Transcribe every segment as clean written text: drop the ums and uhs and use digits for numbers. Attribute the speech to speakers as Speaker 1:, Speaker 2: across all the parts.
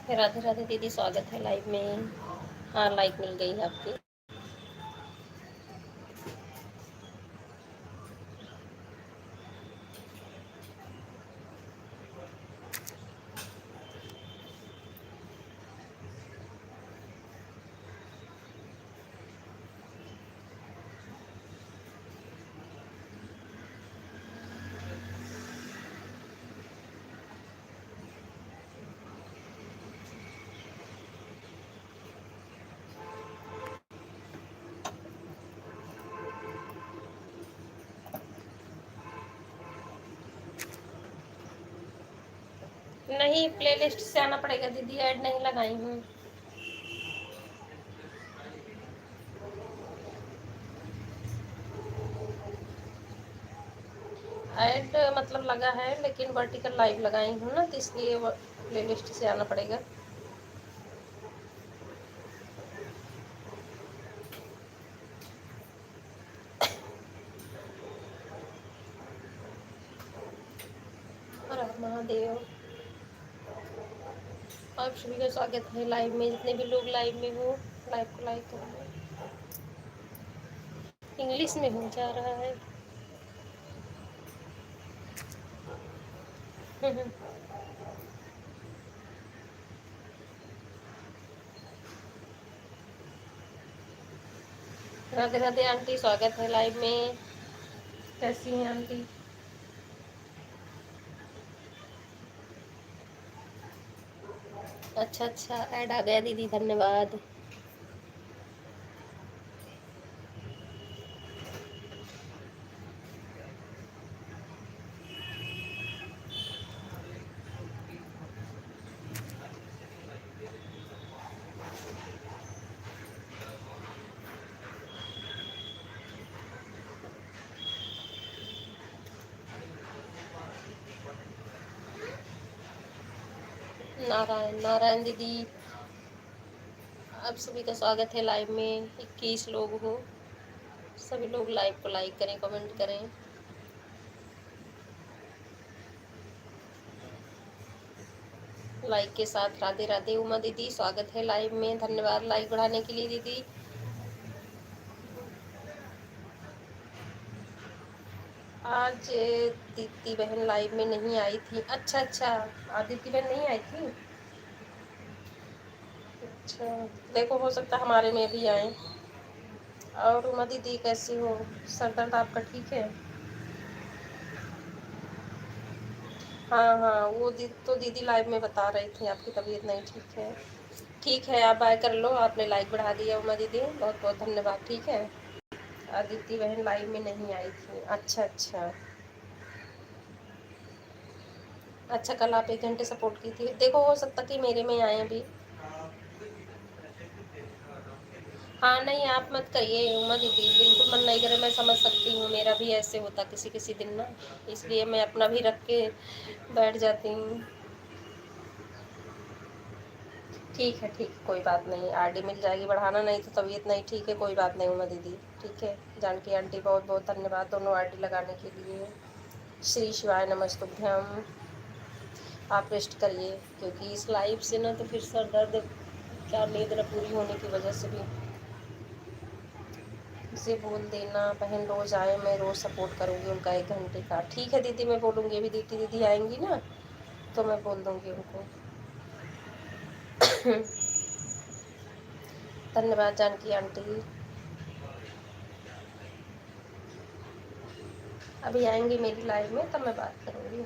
Speaker 1: राधे राधे दीदी, स्वागत है लाइव में। हाँ, लाइक मिल गई है आपकी। नहीं, प्लेलिस्ट से आना पड़ेगा दीदी, ऐड नहीं लगाई हूँ। ऐड मतलब लगा है, लेकिन वर्टिकल लाइव लगाई हूँ ना, तो इसलिए प्लेलिस्ट से आना पड़ेगा। हर हर महादेव। आप सभी का स्वागत है लाइव में, जितने भी लोग लाइव में हो लाइव को लाइक कर लो। इंग्लिश में हो जा रहा है। राधे राधे आंटी, स्वागत है लाइव में। कैसी हैं आंटी? अच्छा अच्छा, ऐड आ गया दीदी, धन्यवाद। नारायण नारायण दीदी, आप सभी का स्वागत है लाइव में। 21 लोग हो, सभी लोग लाइव को लाइक करें, कमेंट करें। लाइक के साथ राधे राधे। उमा दीदी, स्वागत है लाइव में, धन्यवाद लाइक बढ़ाने के लिए दीदी। आज दीदी बहन लाइव में नहीं आई थी। अच्छा अच्छा, आदित्य बहन नहीं आई थी। अच्छा, देखो हो सकता हमारे में भी आए। और उमा दीदी कैसी हो? सर दर्द आपका ठीक है? हाँ हाँ, वो तो दीदी लाइव में बता रही थी आपकी तबीयत नहीं ठीक है। ठीक है, आप बाय कर लो, आपने लाइक बढ़ा दिया उमा दीदी, बहुत बहुत धन्यवाद। ठीक है, आदित्य बहन लाइव में नहीं आई थी। अच्छा अच्छा अच्छा, कल आप 1 घंटे सपोर्ट की थी। देखो हो सकता कि मेरे में आए अभी। हाँ नहीं, आप मत करिए उमा दीदी, बिल्कुल मन नहीं करे, मैं समझ सकती हूँ, मेरा भी ऐसे होता किसी किसी दिन ना, इसलिए मैं अपना भी रख के बैठ जाती हूँ। ठीक है ठीक है, कोई बात नहीं, आरडी मिल जाएगी, बढ़ाना नहीं तो तबीयत नहीं ठीक है, कोई बात नहीं उमा दीदी। ठीक है, जानकी आंटी बहुत बहुत धन्यवाद दोनों आरडी लगाने के लिए। श्री शिवाय नमस्तुभ्यम। आप रेस्ट करिए, क्योंकि इस लाइव से ना तो फिर सर दर्द, क्या नींद न पूरी होने की वजह से भी। उसे बोल देना बहन रोज़ आए, मैं रोज़ सपोर्ट करूँगी उनका 1 घंटे का। ठीक है दीदी, मैं बोलूँगी, अभी दीदी दीदी आएंगी ना तो मैं बोल दूँगी उनको। धन्यवाद जानकी आंटी। अभी आएंगी मेरी लाइव में तब मैं बात करूँगी।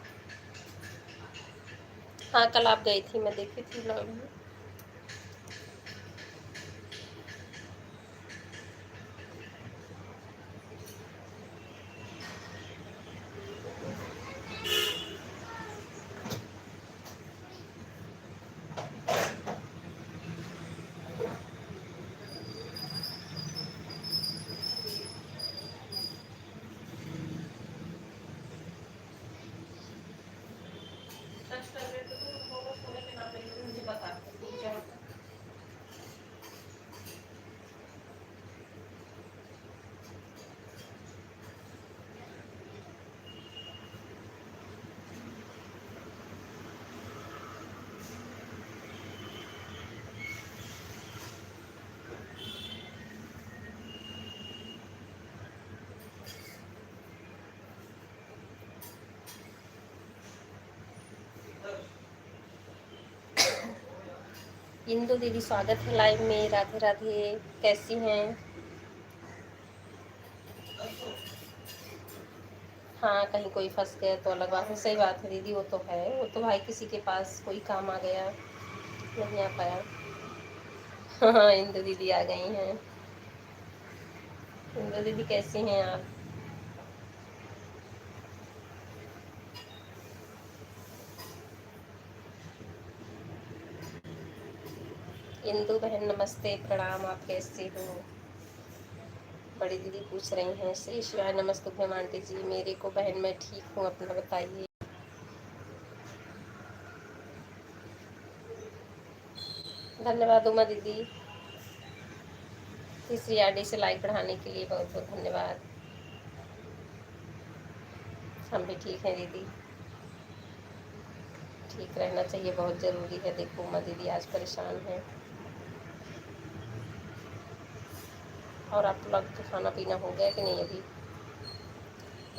Speaker 1: हाँ, कल आप गई थी, मैं देखी थी लाइव में। इंदु दीदी स्वागत है लाइव में। राधे राधे, कैसी हैं? हाँ, कहीं कोई फंस गया तो अलग बात है। सही बात है दीदी, वो तो है। वो तो भाई किसी के पास कोई काम आ गया, नहीं आ पाया। हाँ, इंदु दीदी आ गई हैं। इंदु दीदी कैसी हैं आप? इंदु बहन नमस्ते, प्रणाम, आप कैसे हो? बड़ी दीदी पूछ रही हैं। श्री शिवाय नमस्तुभ्यम आंटी जी। मेरे को बहन मैं ठीक हूँ, अपना बताइए। धन्यवाद उमा दीदी, तीसरी आईडी से लाइक बढ़ाने के लिए बहुत बहुत धन्यवाद। हम भी ठीक हैं दीदी, ठीक रहना चाहिए, बहुत ज़रूरी है। देखो उमा दीदी आज परेशान है। और आप लोग का खाना पीना हो गया कि नहीं अभी?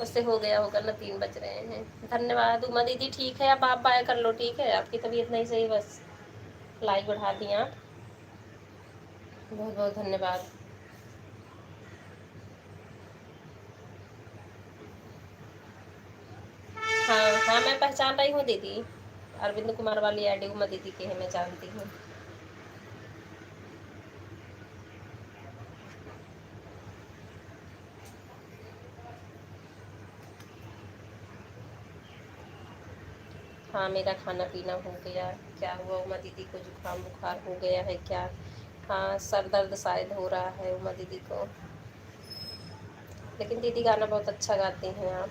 Speaker 1: उससे हो गया होगा ना, 3 बज रहे हैं। धन्यवाद उमा दीदी, ठीक है। अब आप बाय कर लो, ठीक है? आपकी तबीयत नहीं सही, बस लाइक बढ़ा दी आप। बहुत बहुत धन्यवाद। हाँ हाँ, मैं पहचान रही हूँ दीदी। अरविंद कुमार वाली आईडी उमा दीदी की है, मैं जानती हूँ। हाँ, मेरा खाना पीना हो गया। क्या हुआ उमा दीदी को? जुकाम बुखार हो गया है क्या? हाँ, सर दर्द शायद हो रहा है उमा दीदी को। लेकिन दीदी गाना बहुत अच्छा गाती हैं आप,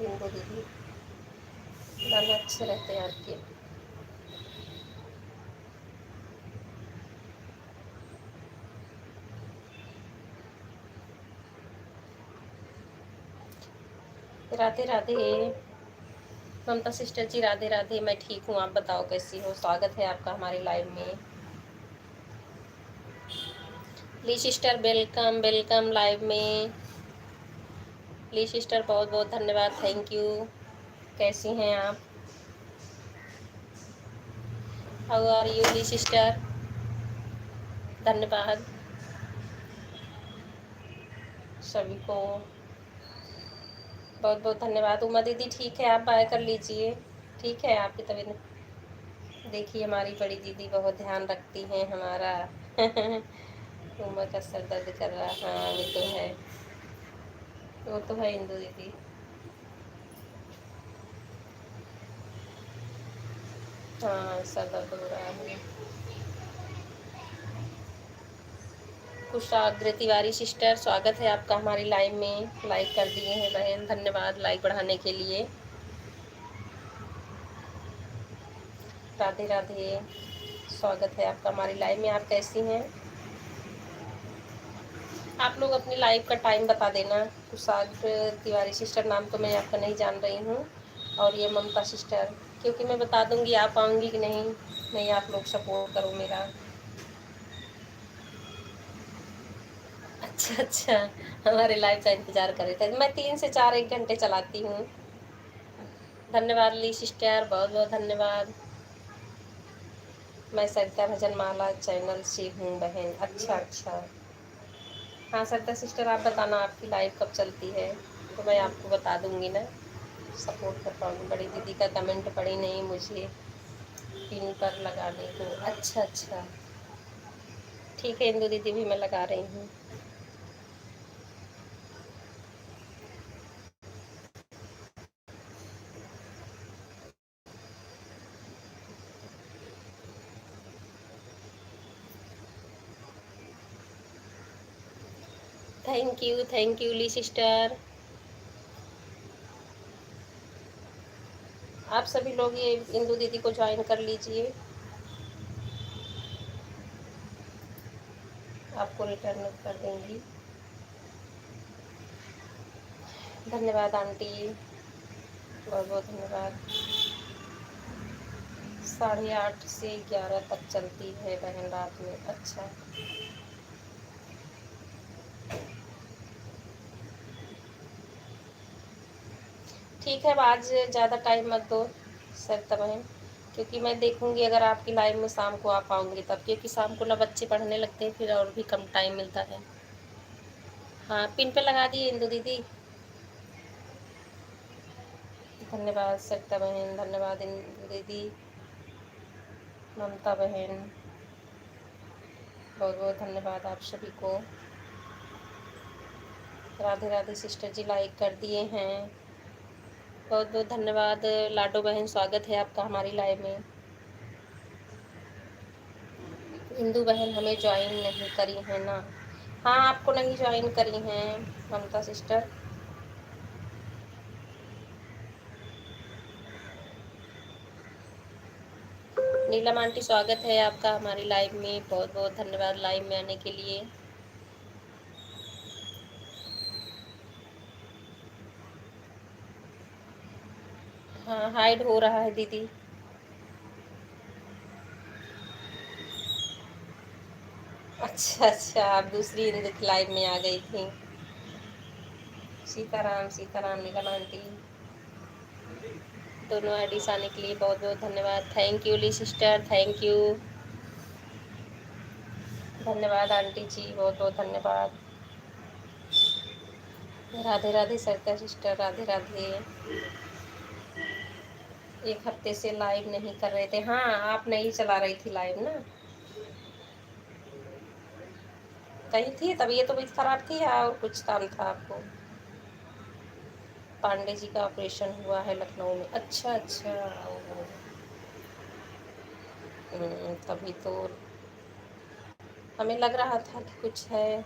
Speaker 1: इंदु दीदी। गाने अच्छे रहते हैं आपके। राधे राधे ममता सिस्टर जी, राधे राधे। मैं ठीक हूँ, आप बताओ कैसी हो? स्वागत है आपका हमारे लाइव में। ली सिस्टर वेलकम वेलकम लाइव में। ली सिस्टर बहुत बहुत धन्यवाद, थैंक यू। कैसी हैं आप? How are you Lee sister? धन्यवाद सभी को, बहुत बहुत धन्यवाद। उमा दीदी ठीक है, आप बाय कर लीजिए, ठीक है? आपकी तबीयत देखिए, हमारी बड़ी दीदी बहुत ध्यान रखती हैं हमारा। उमा का सर दर्द कर रहा, हाँ वो तो है, वो तो है इंदु दीदी। हाँ, सर दर्द हो रहा है। कुशाग्र तिवारी सिस्टर, स्वागत है आपका हमारी लाइव में। लाइक कर दिए हैं बहन, धन्यवाद लाइक बढ़ाने के लिए। राधे राधे, स्वागत है आपका हमारी लाइव में। आप कैसी हैं? आप लोग अपनी लाइव का टाइम बता देना। कुशाग्र तिवारी सिस्टर, नाम तो मैं आपका नहीं जान रही हूँ। और ये ममता सिस्टर, क्योंकि मैं बता दूंगी आप आऊँगी कि नहीं। नहीं, आप लोग सपोर्ट करो मेरा। अच्छा अच्छा, हमारे लाइव का इंतजार कर रहे थे। मैं 3 से 4 1 घंटे चलाती हूँ। धन्यवाद ली सिस्टर, बहुत बहुत धन्यवाद। मैं सरिता भजन माला चैनल से हूँ बहन। अच्छा अच्छा, हाँ सरिता सिस्टर, आप बताना आपकी लाइव कब चलती है, तो मैं आपको बता दूंगी ना, सपोर्ट कर पाऊँगी। बड़ी दीदी का कमेंट पड़ी नहीं मुझे पिन पर लगाने को। अच्छा अच्छा, ठीक है इंदु दीदी, भी मैं लगा रही हूँ। Thank you Lee sister. आप सभी लोग ये इंदु दीदी को ज्वाइन कर लीजिए, आपको रिटर्न कर देंगी। धन्यवाद आंटी, बहुत बहुत धन्यवाद। 8:30 से 11 तक चलती है बहन रात में। अच्छा, ठीक है। अब आज ज़्यादा टाइम मत दो सरिता बहन, क्योंकि मैं देखूंगी अगर आपकी लाइव में शाम को आ पाऊंगी तब, क्योंकि शाम को ना बच्चे पढ़ने लगते हैं, फिर और भी कम टाइम मिलता है। हाँ, पिन पे लगा दिए इंदु दीदी। धन्यवाद सरिता बहन, धन्यवाद इंदु दीदी, ममता बहन, बहुत बहुत धन्यवाद आप सभी को। राधे राधे सिस्टर जी, लाइक कर दिए हैं, बहुत बहुत धन्यवाद। लाडो बहन, स्वागत है आपका हमारी लाइव में। इंदु बहन हमें ज्वाइन नहीं करी है ना? हाँ, आपको नहीं ज्वाइन करी हैं ममता सिस्टर। नीलम आंटी, स्वागत है आपका हमारी लाइव में, बहुत बहुत धन्यवाद लाइव में आने के लिए। हाँ, हाइड हो रहा है दीदी। अच्छा अच्छा, आप दूसरी इंदु की लाइव में आ गई थी। सीताराम सीताराम नीलम आंटी, दोनों आईडीज आने के लिए बहुत बहुत धन्यवाद। Thank you Lee sister, thank you, धन्यवाद आंटी जी, बहुत बहुत धन्यवाद। राधे राधे सरिता सिस्टर, राधे राधे। एक हफ्ते से लाइव नहीं कर रहे थे। हाँ, आप नहीं चला रही थी लाइव ना, कहीं थी, तबीयत तो खराब थी या और कुछ काम था आपको? पांडे जी का ऑपरेशन हुआ है लखनऊ में, अच्छा अच्छा। तभी तो हमें लग रहा था कि कुछ है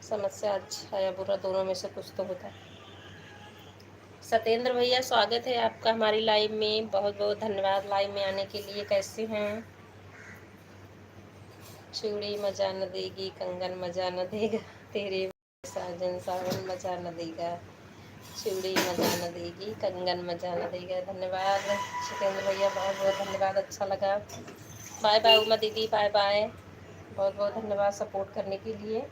Speaker 1: समस्या, अच्छा या बुरा दोनों में से कुछ तो होता है। सत्येंद्र भैया, स्वागत है आपका हमारी लाइव में, बहुत बहुत धन्यवाद लाइव में आने के लिए। कैसे हैं? चूड़ी मजा न देगी, कंगन मजा न देगा, तेरे साजन सावन मजा न देगा, चूड़ी मजा न देगी, कंगन मजा न देगा। धन्यवाद सत्येंद्र भैया, बहुत बहुत धन्यवाद, अच्छा लगा। बाय बाय उमा दीदी, बाय बाय, बहुत बहुत धन्यवाद सपोर्ट करने के लिए।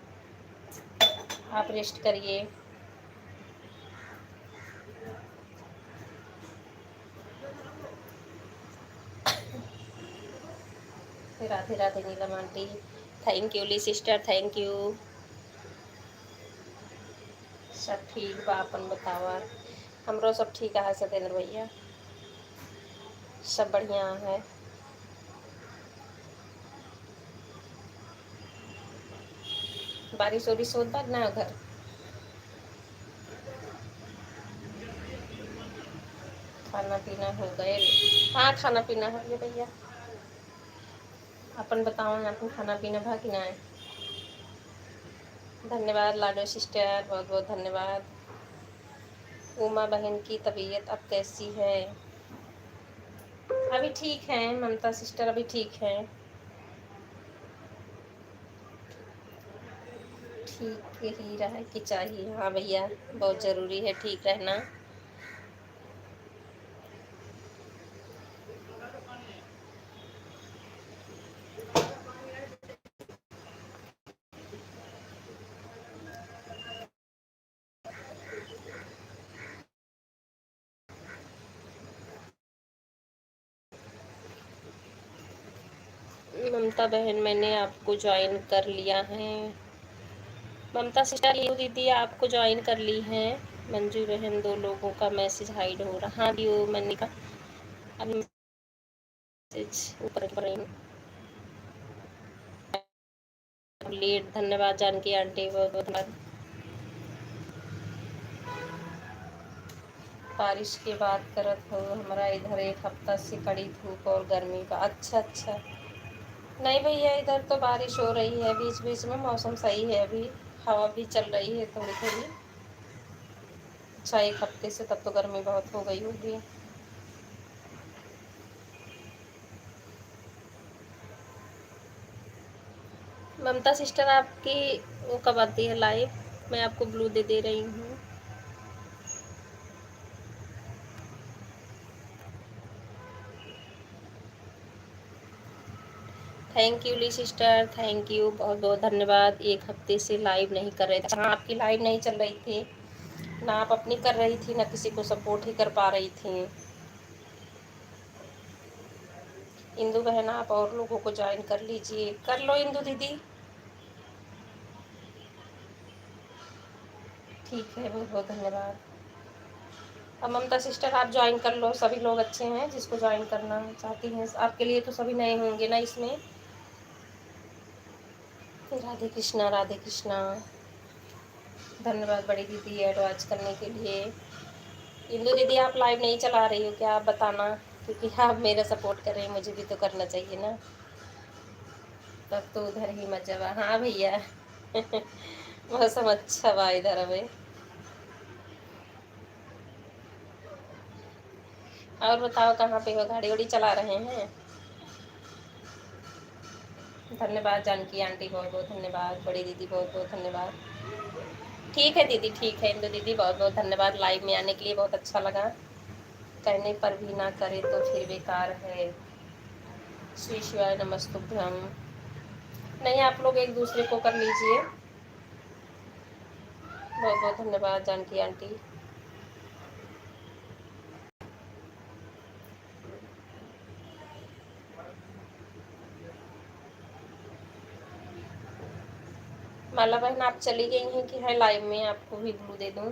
Speaker 1: आप रेस्ट करिए। Radhe Radhe Neelam aunty, thank you Lee sister, thank you. सब ठीक बा, अपन बतावा। हमरो सब ठीक है सत्येंद्र भैया, सब बढ़िया है। बारिश वारिश होत बा ना उधर? खाना पीना हो गए? हाँ, खाना पीना हो गया भैया। अपन बताओ ना, अपन खाना पीना भा कि ना? धन्यवाद लाडो सिस्टर, बहुत बहुत धन्यवाद। उमा बहन की तबीयत अब कैसी है? अभी ठीक है ममता सिस्टर, अभी ठीक है, ठीक ही रहे कि चाहिए। हाँ भैया, बहुत ज़रूरी है ठीक रहना। ममता बहन, मैंने आपको ज्वाइन कर लिया है। ममता सिस्टर, ये दीदी आपको ज्वाइन कर ली है। मंजू बहन, दो लोगों का मैसेज हाइड हो रहा। हाँ भी वो मैंने कहा, अभी मैसेज ऊपर कर रही हूँ। लेट, धन्यवाद जानकी आंटी, बहुत बहुत धन्यवाद। बारिश की बात करत हो, हमारा इधर एक हफ्ता से कड़ी धूप और गर्मी का। अच्छा अच्छा, नहीं भैया, इधर तो बारिश हो रही है बीच बीच में, मौसम सही है अभी, हवा भी चल रही है थोड़ी थोड़ी। अच्छा, एक हफ्ते से तब तो गर्मी बहुत हो गई होगी। ममता सिस्टर, आपकी वो कब आती है लाइव? मैं आपको ब्लू दे रही हूँ। Thank you Lee sister, thank you, बहुत बहुत धन्यवाद। एक हफ्ते से लाइव नहीं कर रहे थे। हाँ, आपकी लाइव नहीं चल रही थी ना, आप अपनी कर रही थी ना किसी को सपोर्ट ही कर पा रही थी। इंदु बहन आप और लोगों को ज्वाइन कर लीजिए, कर लो इंदु दीदी। ठीक है, बहुत बहुत धन्यवाद। अब ममता सिस्टर आप ज्वाइन कर लो, सभी लोग अच्छे हैं जिसको ज्वाइन करना चाहती हैं। आपके लिए तो सभी नए होंगे ना इसमें। राधे कृष्णा राधे कृष्णा। धन्यवाद बड़ी दीदी एडवाइस करने के लिए। इंदु दीदी आप लाइव नहीं चला रही हो क्या, आप बताना, क्योंकि आप मेरा सपोर्ट कर रहे हैं, मुझे भी तो करना चाहिए ना। तब तो उधर ही मजा बा। हाँ भैया मौसम अच्छा बा इधर अबे। और बताओ कहाँ पे हो, गाड़ी उड़ी चला रहे हैं। धन्यवाद जानकी आंटी, बहुत बहुत धन्यवाद। बड़ी दीदी बहुत बहुत धन्यवाद। ठीक है दीदी, ठीक है इंदु दीदी, बहुत बहुत धन्यवाद लाइव में आने के लिए, बहुत अच्छा लगा। कहने पर भी ना करे तो फिर बेकार है। श्री शिवाय नमस्तुभ्यम। नहीं आप लोग एक दूसरे को कर लीजिए। बहुत बहुत धन्यवाद जानकी आंटी। माला बहन आप चली गई हैं कि है लाइव में, आपको भी ब्लू दे दूं।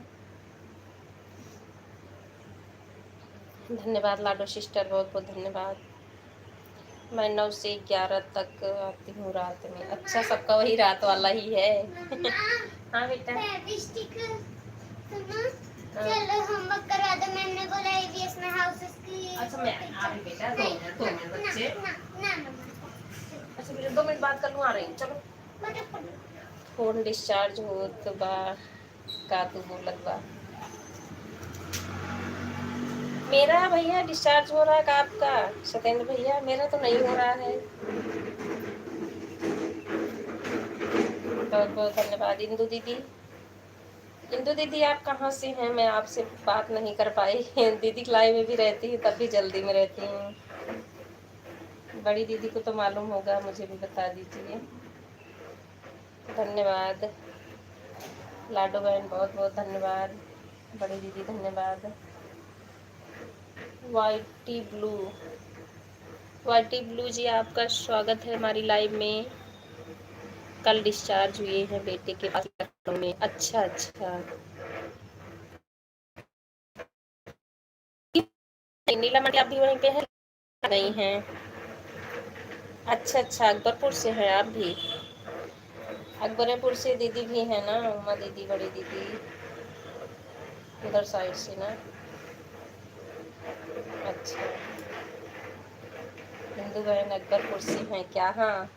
Speaker 1: धन्यवाद लाडो सिस्टर, बहुत बहुत धन्यवाद। मैं 9 से 11 तक आती हूँ रात में। अच्छा सबका वही रात वाला ही है हाँ बेटा चलो होमवर्क करवा दो, मैंने बोला एबीएस में हाउसेस की। अच्छा मैं आ रही बेटा, 2 मिनट बच्चे। अच्छा मेरे 2 मिनट बात कर लूँ, आ रही हूँ चलो। फोन डिस्चार्ज हो तो बा का तू बोलत बा। मेरा भैया डिस्चार्ज हो रहा है का आपका सत्येंद्र भैया, मेरा तो नहीं हो रहा है। बहुत बहुत धन्यवाद इंदु दीदी। इंदु दीदी आप कहाँ से हैं, मैं आपसे बात नहीं कर पाई दीदी लाइव में भी रहती है तब भी जल्दी में रहती हूँ। बड़ी दीदी को तो मालूम होगा, मुझे भी बता दीजिए। धन्यवाद लाडो बहन, बहुत बहुत धन्यवाद। बड़ी दीदी धन्यवाद। वाइटी ब्लू, वाइटी ब्लू जी आपका स्वागत है हमारी लाइव में। कल डिस्चार्ज हुए हैं बेटे के पास लखनऊ में। अच्छा अच्छा, नीला मंडी आप भी वहीं पे हैं? नहीं हैं। अच्छा अच्छा, अकबरपुर से हैं आप भी। अकबरपुर से दीदी भी है ना, उमा दीदी, बड़ी दीदी, उधर साइड से ना। अच्छा हिंदू बहन अकबरपुर से हैं क्या। हाँ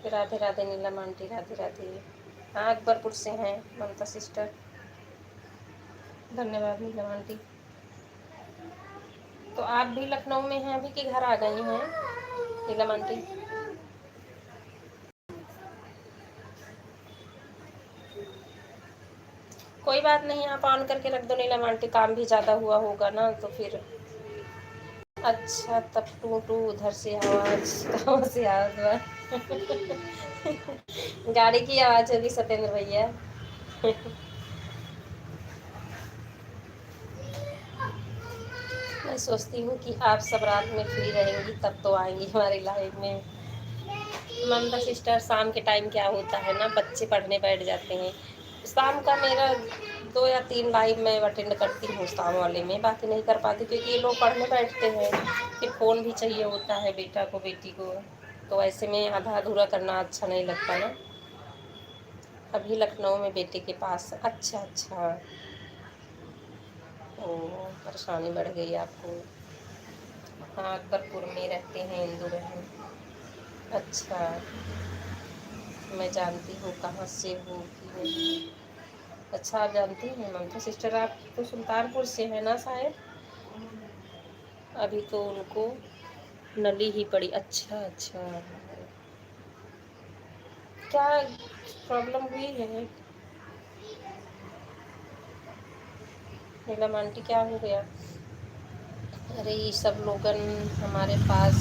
Speaker 1: राधे राधे नीलम आंटी, राधे राधे। हाँ अकबरपुर से हैं ममता सिस्टर। धन्यवाद नीलम आंटी। तो आप भी लखनऊ में हैं अभी कि घर आ गई हैं नीलम आंटी। कोई बात नहीं, आप ऑन करके रख दो नीलम आंटी, काम भी ज़्यादा हुआ होगा ना तो फिर। अच्छा तब टू टू उधर से आवाज़ कहाँ से आवाज़ गाड़ी की आवाज़ होगी सत्येंद्र भैया मैं सोचती हूँ कि आप सब रात में फ्री रहेंगी तब तो आएंगी हमारी लाइव में। ममता सिस्टर शाम के टाइम क्या होता है ना, बच्चे पढ़ने बैठ जाते हैं। शाम का मेरा 2 या 3 लाइव मैं अटेंड करती हूँ शाम वाले में, बाकी नहीं कर पाती क्योंकि ये लोग पढ़ने बैठते हैं, फिर फ़ोन भी चाहिए होता है बेटा को बेटी को, तो ऐसे में आधा अधूरा करना अच्छा नहीं लगता ना। अभी लखनऊ में बेटे के पास। अच्छा अच्छा, ओह परेशानी बढ़ गई आपको। हाँ अकबरपुर में रहते हैं इंदु बहन। अच्छा मैं जानती हूँ कहाँ से हो कि नहीं। अच्छा आप जानती हैं ममता सिस्टर, आप तो सुल्तानपुर से है ना शायद। अभी तो उनको नली ही पड़ी। अच्छा अच्छा, क्या प्रॉब्लम हुई है नीलम आंटी, क्या हो गया। अरे ये सब लोगन हमारे पास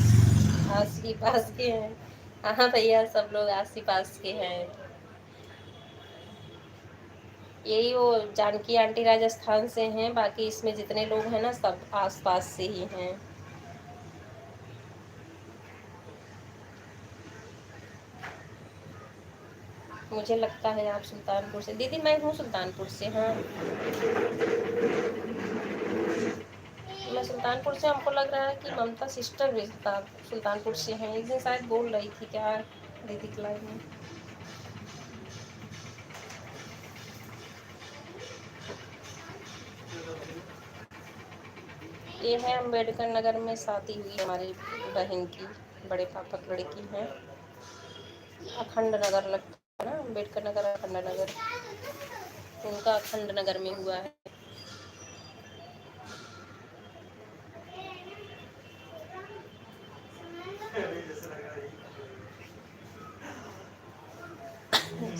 Speaker 1: आस ही पास के हैं। हाँ भैया सब लोग आस ही पास के हैं। यही वो जानकी आंटी राजस्थान से हैं, बाकी इसमें जितने लोग हैं ना सब आसपास से ही हैं। मुझे लगता है आप सुल्तानपुर से। दीदी मैं हूँ सुल्तानपुर से। हाँ मैं सुल्तानपुर से। हमको लग रहा है कि ममता सिस्टर भी सुल्तानपुर से हैं। एक दिन शायद बोल रही थी क्या दीदी के लाइव में। ये है अम्बेडकर नगर में शादी हुई हमारी बहन की, बड़े पापा की लड़की है। अखंड नगर लगता है ना, अम्बेडकर नगर अखंड नगर, उनका अखंड नगर में हुआ है।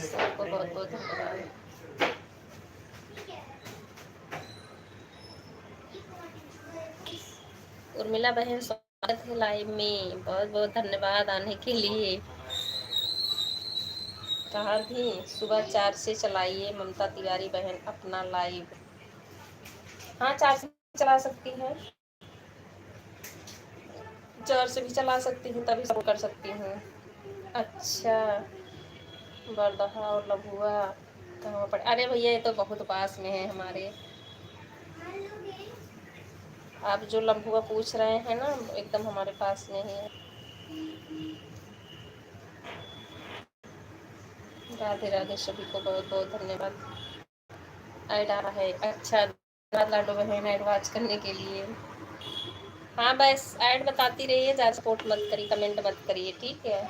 Speaker 1: सबको बहुत बहुत धन्यवाद। उर्मिला बहन स्वागत है लाइव में, बहुत बहुत धन्यवाद आने के लिए। कहा भी सुबह 4 से चलाइए ममता तिवारी बहन अपना लाइव। हाँ 4 से चला सकती हैं, 4 से भी चला सकती हूँ, तभी सब कर सकती हूँ। अच्छा बरदहा और लभुआ कहाँ पर? अरे भैया ये तो बहुत पास में है हमारे। आप जो लम्बुआ पूछ रहे हैं ना एकदम हमारे पास में ही है। राधे राधे, सभी को बहुत बहुत धन्यवाद। ऐड आ रहा है। अच्छा लाडो बहन ऐड वॉच करने के लिए। हाँ बस ऐड बताती रहिए, ज़्यादा सपोर्ट मत करिए, कमेंट मत करिए, ठीक है।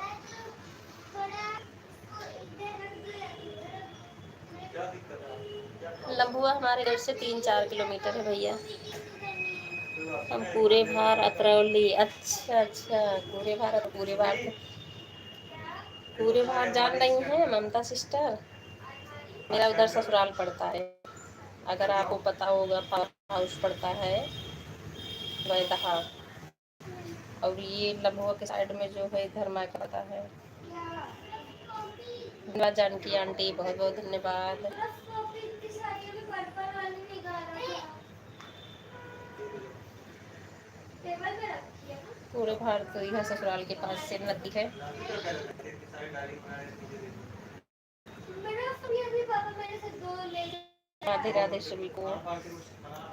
Speaker 1: लम्बुआ हमारे घर से 3-4 किलोमीटर है भैया। हम पूरे भार अतरौली। अच्छा अच्छा पूरे भार जान रही हैं ममता सिस्टर। मेरा उधर ससुराल पड़ता है, अगर आपको पता होगा पावर हाउस पड़ता है वैदहा, और ये लम्बुआ के साइड में जो है इधर मायका पता है। धन्यवाद जानकी आंटी, बहुत बहुत धन्यवाद। पूरे भारत तो इधर ससुराल के पास से नदी है। राधे राधे सभी को।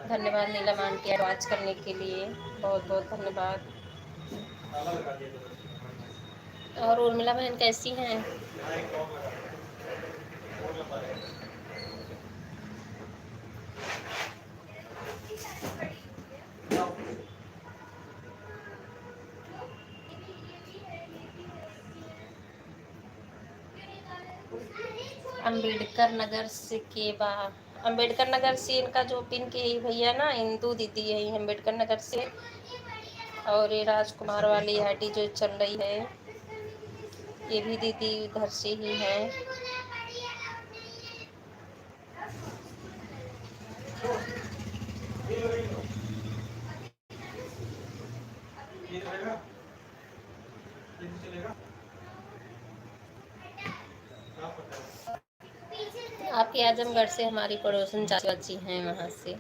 Speaker 1: धन्यवाद नीलम आंटी आवाज करने के लिए, बहुत बहुत धन्यवाद। और उर्मिला बहन कैसी हैं? अम्बेडकर नगर से के बाद, अम्बेडकर नगर से इनका जो पिन के भैया ना इंदू दीदी है अम्बेडकर नगर से। और ये राजकुमार वाली आईडी जो चल रही है ये भी दीदी उधर से ही है। आपके आजमगढ़ से हमारी पड़ोसन चाची हैं, वहाँ से।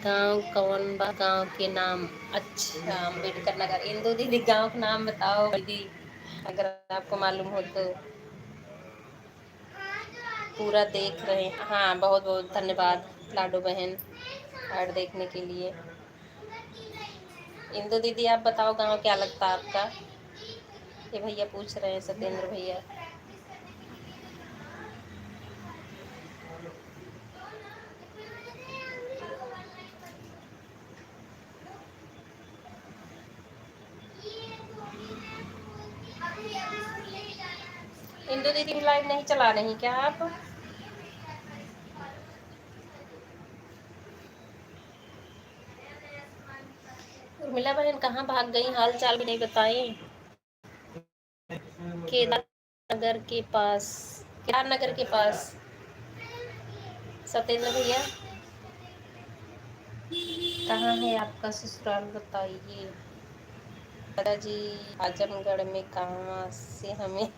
Speaker 1: गांव कौन बा? गांव के नाम? अच्छा अम्बेडकर नगर। इंदू दीदी गांव का नाम बताओ दीदी, अगर आपको मालूम हो तो। पूरा देख रहे हैं। हाँ बहुत बहुत धन्यवाद लाडो बहन ऐड देखने के लिए। इंदु दीदी आप बताओ गांव क्या लगता है आपका? ये भैया पूछ रहे हैं, सत्येंद्र भैया। इंदु दीदी लाइव नहीं चला रही क्या आप? उर्मिला बहन कहाँ भाग गई, हाल चाल भी नहीं बताई। केदार नगर के पास, केदार नगर के पास। सत्येंद्र भैया कहाँ है आपका ससुराल बताइए। दादाजी आजमगढ़ में कहाँ से हमें?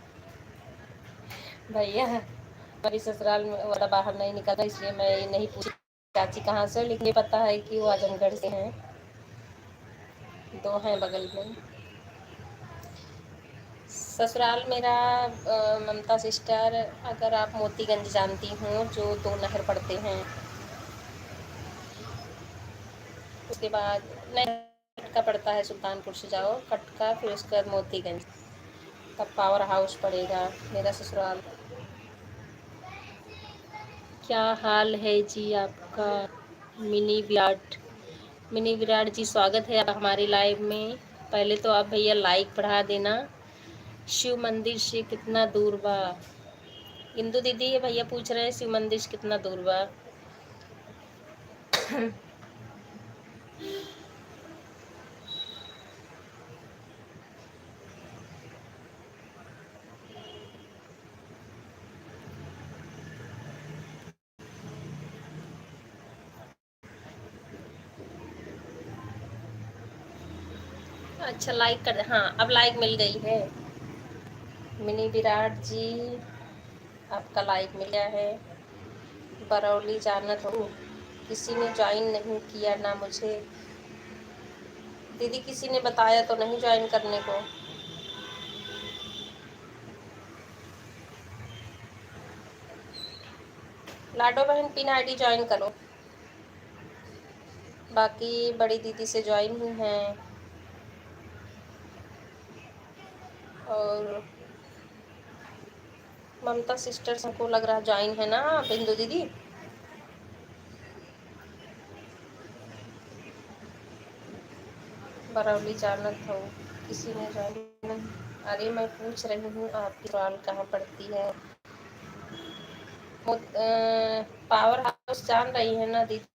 Speaker 1: भैया अभी ससुराल में वाला बाहर नहीं निकला, इसलिए मैं ये नहीं पूछी चाची कहाँ से, लेकिन ये पता है कि वो आजमगढ़ से हैं। दो हैं बगल में। ससुराल मेरा ममता सिस्टर, अगर आप मोतीगंज जानती हो, जो दो नहर पड़ते हैं, उसके बाद नहीं, कटका पड़ता है, सुल्तानपुर से जाओ कटका, फिर उसके बाद मोतीगंज, तब पावर हाउस पड़ेगा मेरा ससुराल। क्या हाल है जी आपका? मिनी विराट, मिनी विराट जी स्वागत है आपका हमारी लाइव में। पहले तो आप भैया लाइक बढ़ा देना। शिव मंदिर से कितना दूर बा? इंदू दीदी, ये भैया पूछ रहे हैं शिव मंदिर से कितना दूर बा। अच्छा लाइक कर, हाँ अब लाइक मिल गई है। मिनी विराट जी, आपका लाइक मिल गया है। बरौली जाना तो किसी ने ज्वाइन नहीं किया ना मुझे। दीदी किसी ने बताया तो नहीं ज्वाइन करने को। लाडो बहन पिन आईडी ज्वाइन करो। बाकी बड़ी दीदी से ज्वाइन हुई हैं, और ममता सिस्टर्स को लग रहा ज्वाइन है ना बिंदु दीदी। बरौली जाना था, किसी ने ज्वाइन नहीं। अरे मैं पूछ रही हूँ आपकी सवाल कहाँ पड़ती है। पावर हाउस जान रही है ना दीदी?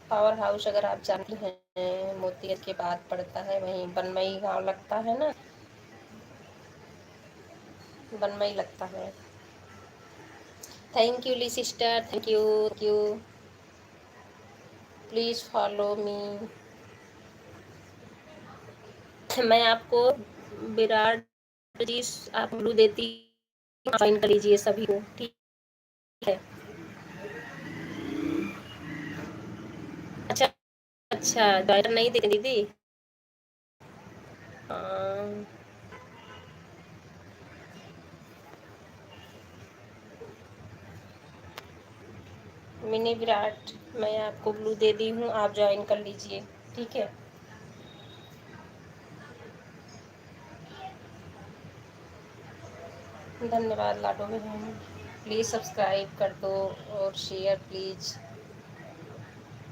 Speaker 1: पावर हाउस अगर आप जानती हैं, मोती के बाद पड़ता है, वहीं बनमई गांव लगता है ना, बनमई लगता है। Thank you Lee sister, thank you, thank you. Please follow me. मैं आपको विराट जी, आप ब्लू देती, ज्वाइन कर लीजिए सभी को, ठीक है। अच्छा अच्छा, ज्वाइन नहीं देती दीदी। हाँ, मिनी विराट, मैं आपको ब्लू दे दी हूँ, आप ज्वाइन कर लीजिए, ठीक है। धन्यवाद लाडो बहन, प्लीज़ सब्सक्राइब कर दो और शेयर प्लीज़।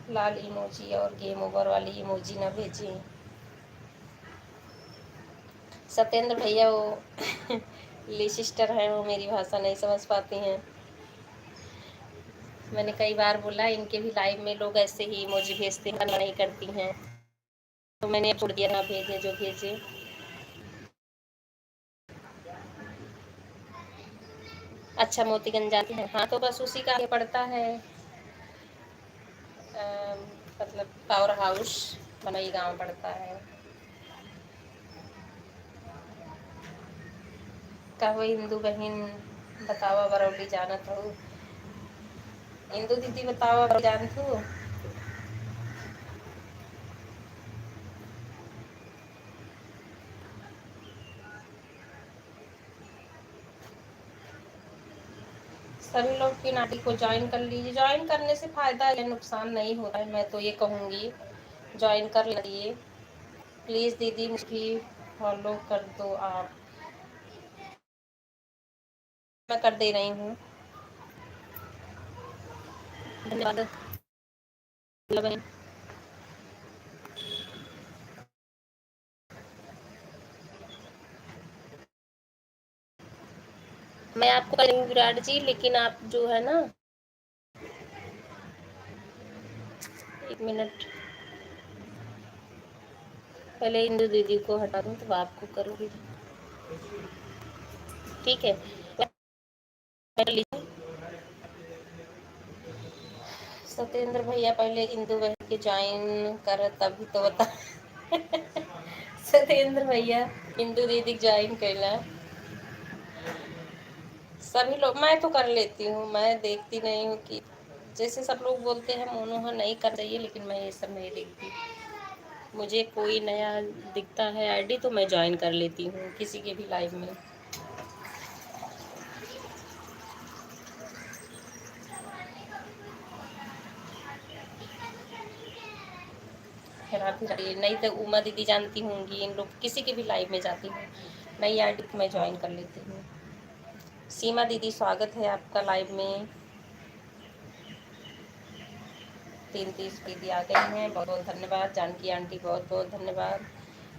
Speaker 1: लाल इमोजी और गेम ओवर वाली इमोजी ना भेजें। सत्येंद्र भैया वो ली सिस्टर है, वो मेरी भाषा नहीं समझ पाती हैं। मैंने कई बार बोला, इनके भी लाइव में लोग ऐसे ही इमोजी भेजते हैं, नहीं करती हैं, तो मैंने छोड़ दिया, ना भेजे जो भेजे। अच्छा मोतीगंज जाते हैं, हाँ तो बस उसी का आगे पड़ता है, मतलब पावर हाउस बनई गांव पड़ता है। कहो हिंदू बहन बतावा बरौली जाना था। हिंदू दीदी बतावा बरौली जान तू। सभी लोग की नाटी को ज्वाइन कर लीजिए। ज्वाइन करने से फायदा या नुकसान नहीं होता है, मैं तो ये कहूँगी ज्वाइन कर लीजिए प्लीज़। दीदी मुझे फॉलो कर दो आप। मैं कर दे रही हूँ, धन्यवाद बहन। मैं आपको करूँगी विराट जी, लेकिन आप जो है ना, एक मिनट पहले इंदु दीदी को हटा दूँ तो आपको करूँगी, ठीक है। सत्येंद्र भैया पहले इंदु बहन के ज्वाइन कर तभी तो बता सत्येंद्र भैया इंदु दीदी ज्वाइन कैला। सभी लोग, मैं तो कर लेती हूँ, मैं देखती नहीं हूँ कि जैसे सब लोग बोलते हैं मोनू हाँ नहीं कर चाहिए, लेकिन मैं ये सब नहीं देखती। मुझे कोई नया दिखता है आईडी तो मैं ज्वाइन कर लेती हूँ किसी के भी लाइव में। हेरा फेरी नहीं तो उमा दीदी जानती होंगी, इन लोग किसी के भी लाइव में जाती हूँ, नई आईडी मैं ज्वाइन कर लेती हूँ। सीमा दीदी स्वागत है आपका लाइव में। 330 दीदी आ गई हैं, बहुत बहुत धन्यवाद। जानकी आंटी बहुत बहुत धन्यवाद।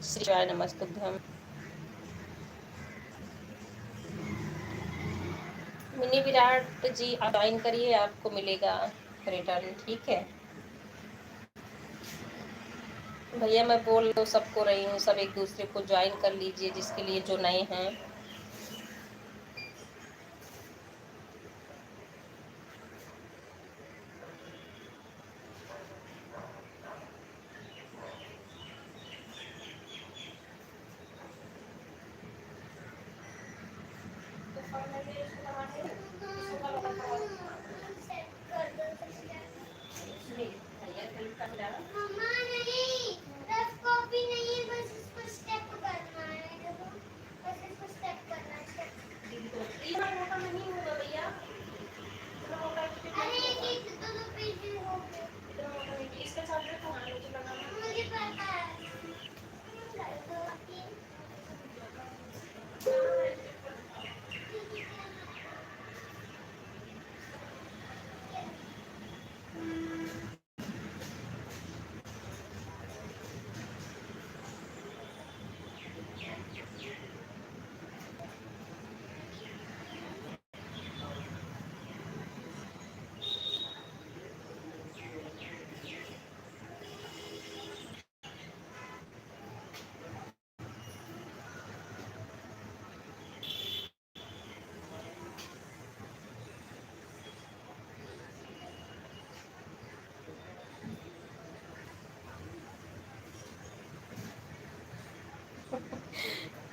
Speaker 1: श्री शिवाय नमस्तुभ्यम। मिनी विराट जी आप ज्वाइन करिए, आपको मिलेगा रिटर्न, ठीक है भैया। मैं बोल तो सबको रही हूँ, सब एक दूसरे को ज्वाइन कर लीजिए, जिसके लिए जो नए हैं।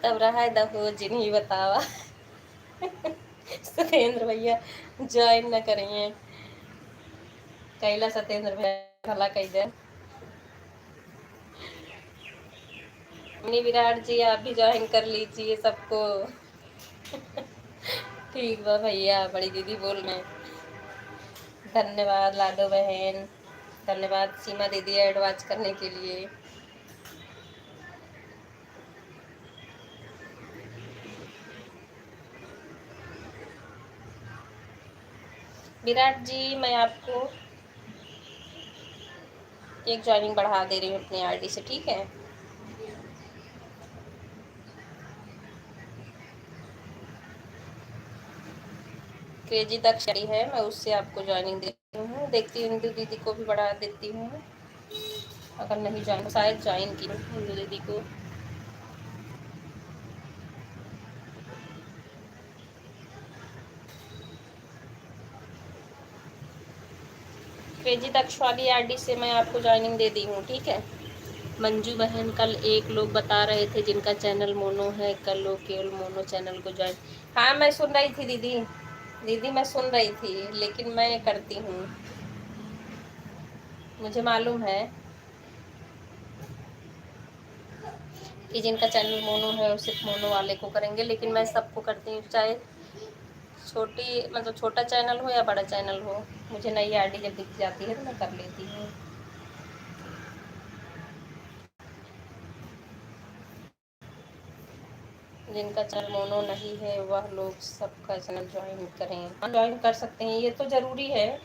Speaker 1: तब रहा है दहो जिन्हीं बतावा। सत्येंद्र भैया ज्वाइन न करिए, कैला सत्येंद्र भैया भला कही दे। मिनी विराट जी आप भी ज्वाइन कर लीजिए सबको। ठीक बा भैया, बड़ी दीदी बोल रहे। धन्यवाद लाडो बहन, धन्यवाद सीमा दीदी एडवांस करने के लिए। विराट जी मैं आपको एक ज्वाइनिंग बढ़ा दे रही हूँ अपनी आईडी से, ठीक है क्रेजी दक्षरी है, मैं उससे आपको ज्वाइनिंग देती हूँ। देखती हूँ इंदु दीदी को भी बढ़ा देती हूँ, अगर नहीं ज्वाइन, शायद ज्वाइन की इंदु दीदी को। क्रेजी दक्ष वाली आईडी से मैं आपको ज्वाइनिंग दे दी हूँ, ठीक है। मंजू बहन कल एक लोग बता रहे थे जिनका चैनल मोनो है, कल लोग केवल मोनो चैनल को ज्वाइन। हाँ मैं सुन रही थी दीदी, दीदी मैं सुन रही थी, लेकिन मैं करती हूँ, मुझे मालूम है कि जिनका चैनल मोनो है वो सिर्फ मोनो वाले को करेंगे, लेकिन मैं सबको करती हूँ, चाहे छोटी मतलब छोटा चैनल हो या बड़ा चैनल हो। मुझे नई आईडी जब दिख जाती है तो मैं कर लेती हूँ। जिनका चैनल मोनो नहीं है वह लोग सबका चैनल ज्वाइन करें। हाँ ज्वाइन कर सकते हैं, ये तो ज़रूरी है,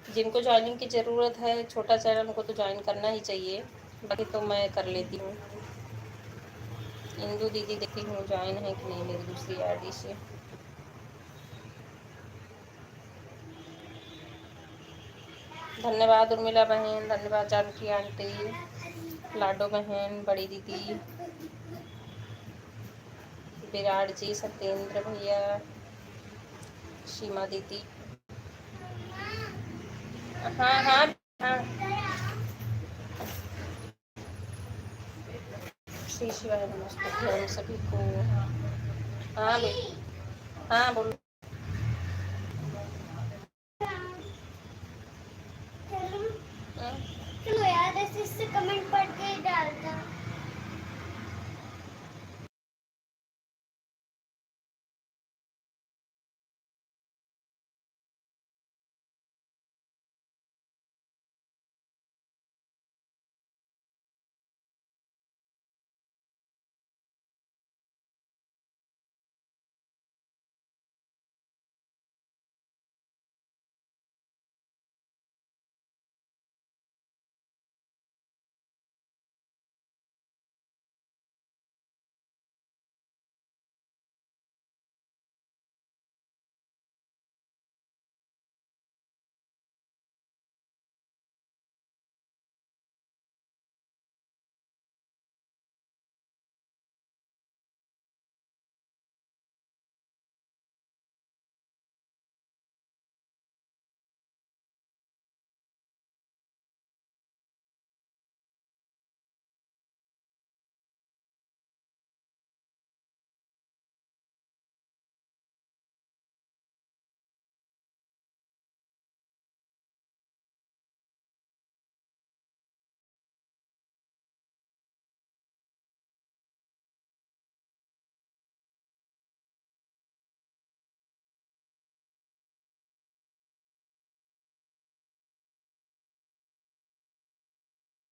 Speaker 1: जिनको ज्वाइनिंग की ज़रूरत है छोटा चैनल को तो ज्वाइन करना ही चाहिए, बाकी तो मैं कर लेती हूँ। इंदू दीदी देखती हूँ ज्वाइन है कि नहीं मेरी दूसरी आईडी से। धन्यवाद उर्मिला बहन, धन्यवाद जानकी आंटी, लाडो बहन, बड़ी दीदी, विराट जी, सत्येंद्र भैया, सीमा दीदी। हाँ हाँ हाँ। श्री शिवाय नमस्ते सभी को। हाँ हाँ बोलो। हाँ,
Speaker 2: चलो यार ऐसे इससे कमेंट पढ़ के डालता।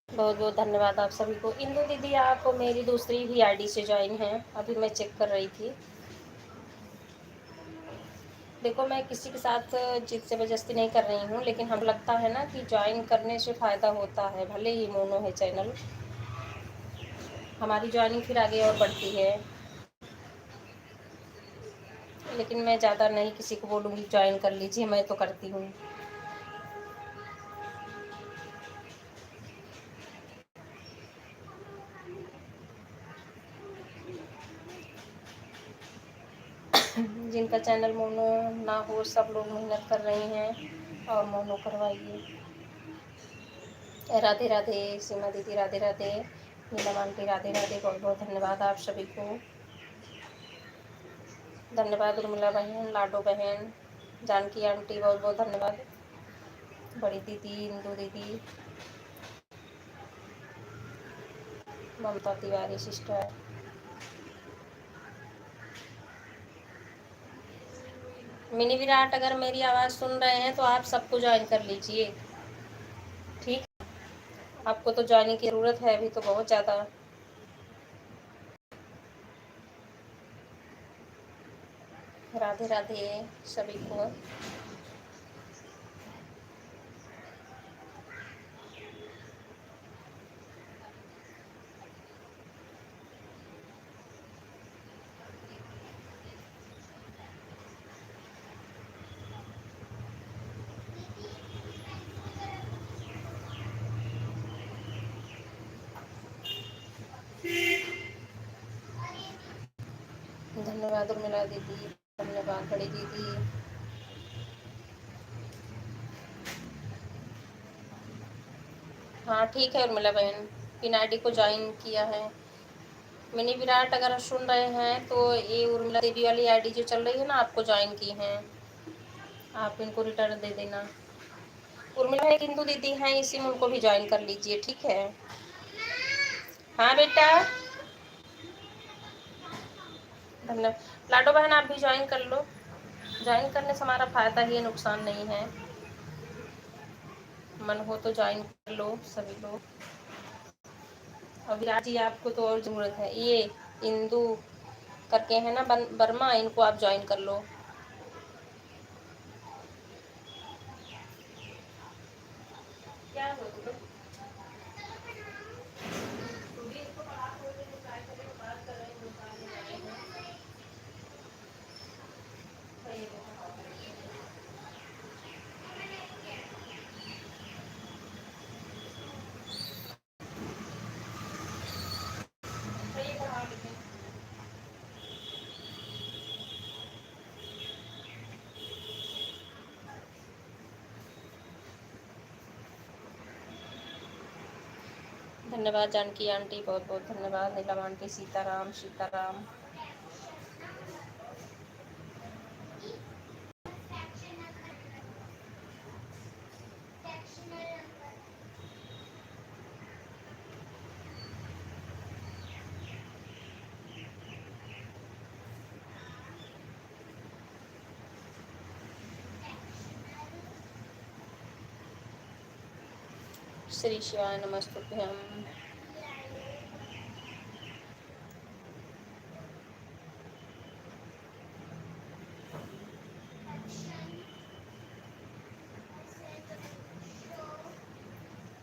Speaker 1: बहुत बहुत धन्यवाद आप सभी को। इंदु दीदी आप मेरी दूसरी भी आईडी से ज्वाइन हैं, अभी मैं चेक कर रही थी। देखो मैं किसी के साथ जिद ज़बरदस्ती नहीं कर रही हूँ, लेकिन हम लगता है ना कि ज्वाइन करने से फ़ायदा होता है, भले ही मोनो है चैनल, हमारी ज्वाइनिंग फिर आगे और बढ़ती है। लेकिन मैं ज़्यादा नहीं किसी को बोलूँगी ज्वाइन कर लीजिए, मैं तो करती हूँ। जिनका चैनल मोनो ना हो सब लोग मेहनत कर रही हैं और मोनो करवाइए। राधे राधे सीमा दीदी, राधे राधे नीलम आंटी, राधे राधे। बहुत बहुत धन्यवाद आप सभी को। धन्यवाद उर्मिला बहन, लाडो बहन, जानकी आंटी, बहुत बहुत धन्यवाद। बड़ी दीदी, इंदू दीदी, ममता तिवारी सिस्टर, मिनी विराट, अगर मेरी आवाज़ सुन रहे हैं तो आप सबको ज्वाइन कर लीजिए, ठीक। आपको तो ज्वाइनिंग की ज़रूरत है अभी तो बहुत ज़्यादा। राधे राधे सभी को। धन्यवाद उर्मिला दीदी, धन्यवाद बड़ी दीदी। हाँ ठीक है उर्मिला बहन, पिन आईडी को ज्वाइन किया है। मिनी विराट अगर सुन रहे हैं तो ये उर्मिला देवी वाली आईडी जो चल रही है ना, आपको ज्वाइन की हैं, आप इनको रिटर्न दे देना। उर्मिला एक हिंदू दीदी हैं, इसी में उनको भी ज्वाइन कर लीजिए, ठीक है। हाँ बेटा, धन्यवाद। लाडो बहन आप भी ज्वाइन कर लो, ज्वाइन करने से हमारा फ़ायदा ही है, नुकसान नहीं है। मन हो तो ज्वाइन कर लो सभी लोग। और विराट जी आपको तो और ज़रूरत है, ये इंदू करके है ना वर्मा, इनको आप ज्वाइन कर लो। क्या हो तुम? धन्यवाद जानकी आंटी, बहुत बहुत धन्यवाद। नीलम आंटी, सीताराम सीताराम। श्री शिवाय नमस्तुभ्यम।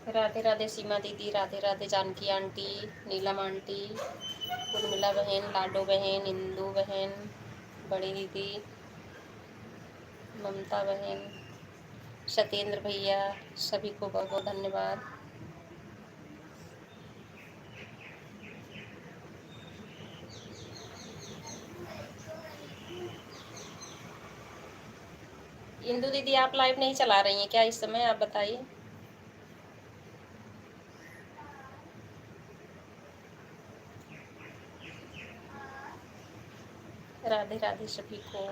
Speaker 1: राधे राधे सीमा दीदी, राधे राधे जानकी आंटी, नीलम आंटी, उर्मिला बहन, लाडो बहन, इंदू बहन, बड़ी दीदी, ममता बहन, सत्येंद्र भैया, सभी को बहुत बहुत धन्यवाद। इंदू दीदी आप लाइव नहीं चला रही हैं क्या इस समय, आप बताइए। राधे राधे सभी को।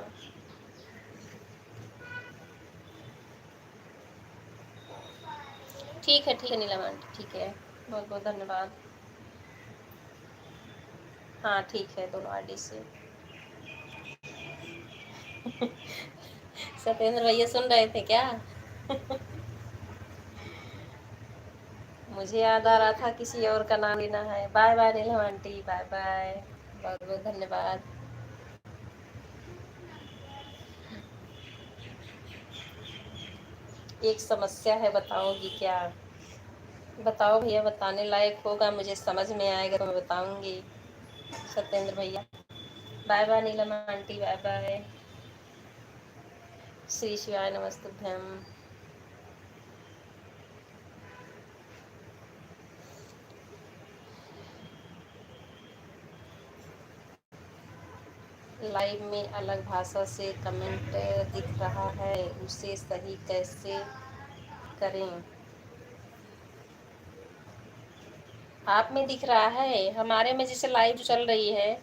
Speaker 1: ठीक है नीलम आंटी, ठीक है, बहुत बहुत धन्यवाद। हाँ ठीक है, दोनों आईडी से। सत्येंद्र भैया सुन रहे थे क्या? मुझे याद आ रहा था किसी और का नाम लेना है। बाय बाय नीलम आंटी, बाय बाय, बहुत बहुत धन्यवाद। एक समस्या है, बताओगी क्या? बताओ भैया, बताने लायक होगा, मुझे समझ में आएगा तो मैं बताऊंगी। सत्येंद्र भैया बाय बाय, नीलम आंटी बाय बाय, श्री शिवाय नमस्तुभ्यम। लाइव में अलग भाषा से कमेंट दिख रहा है, उसे सही कैसे करें? आप में दिख रहा है, हमारे में जैसे लाइव चल रही है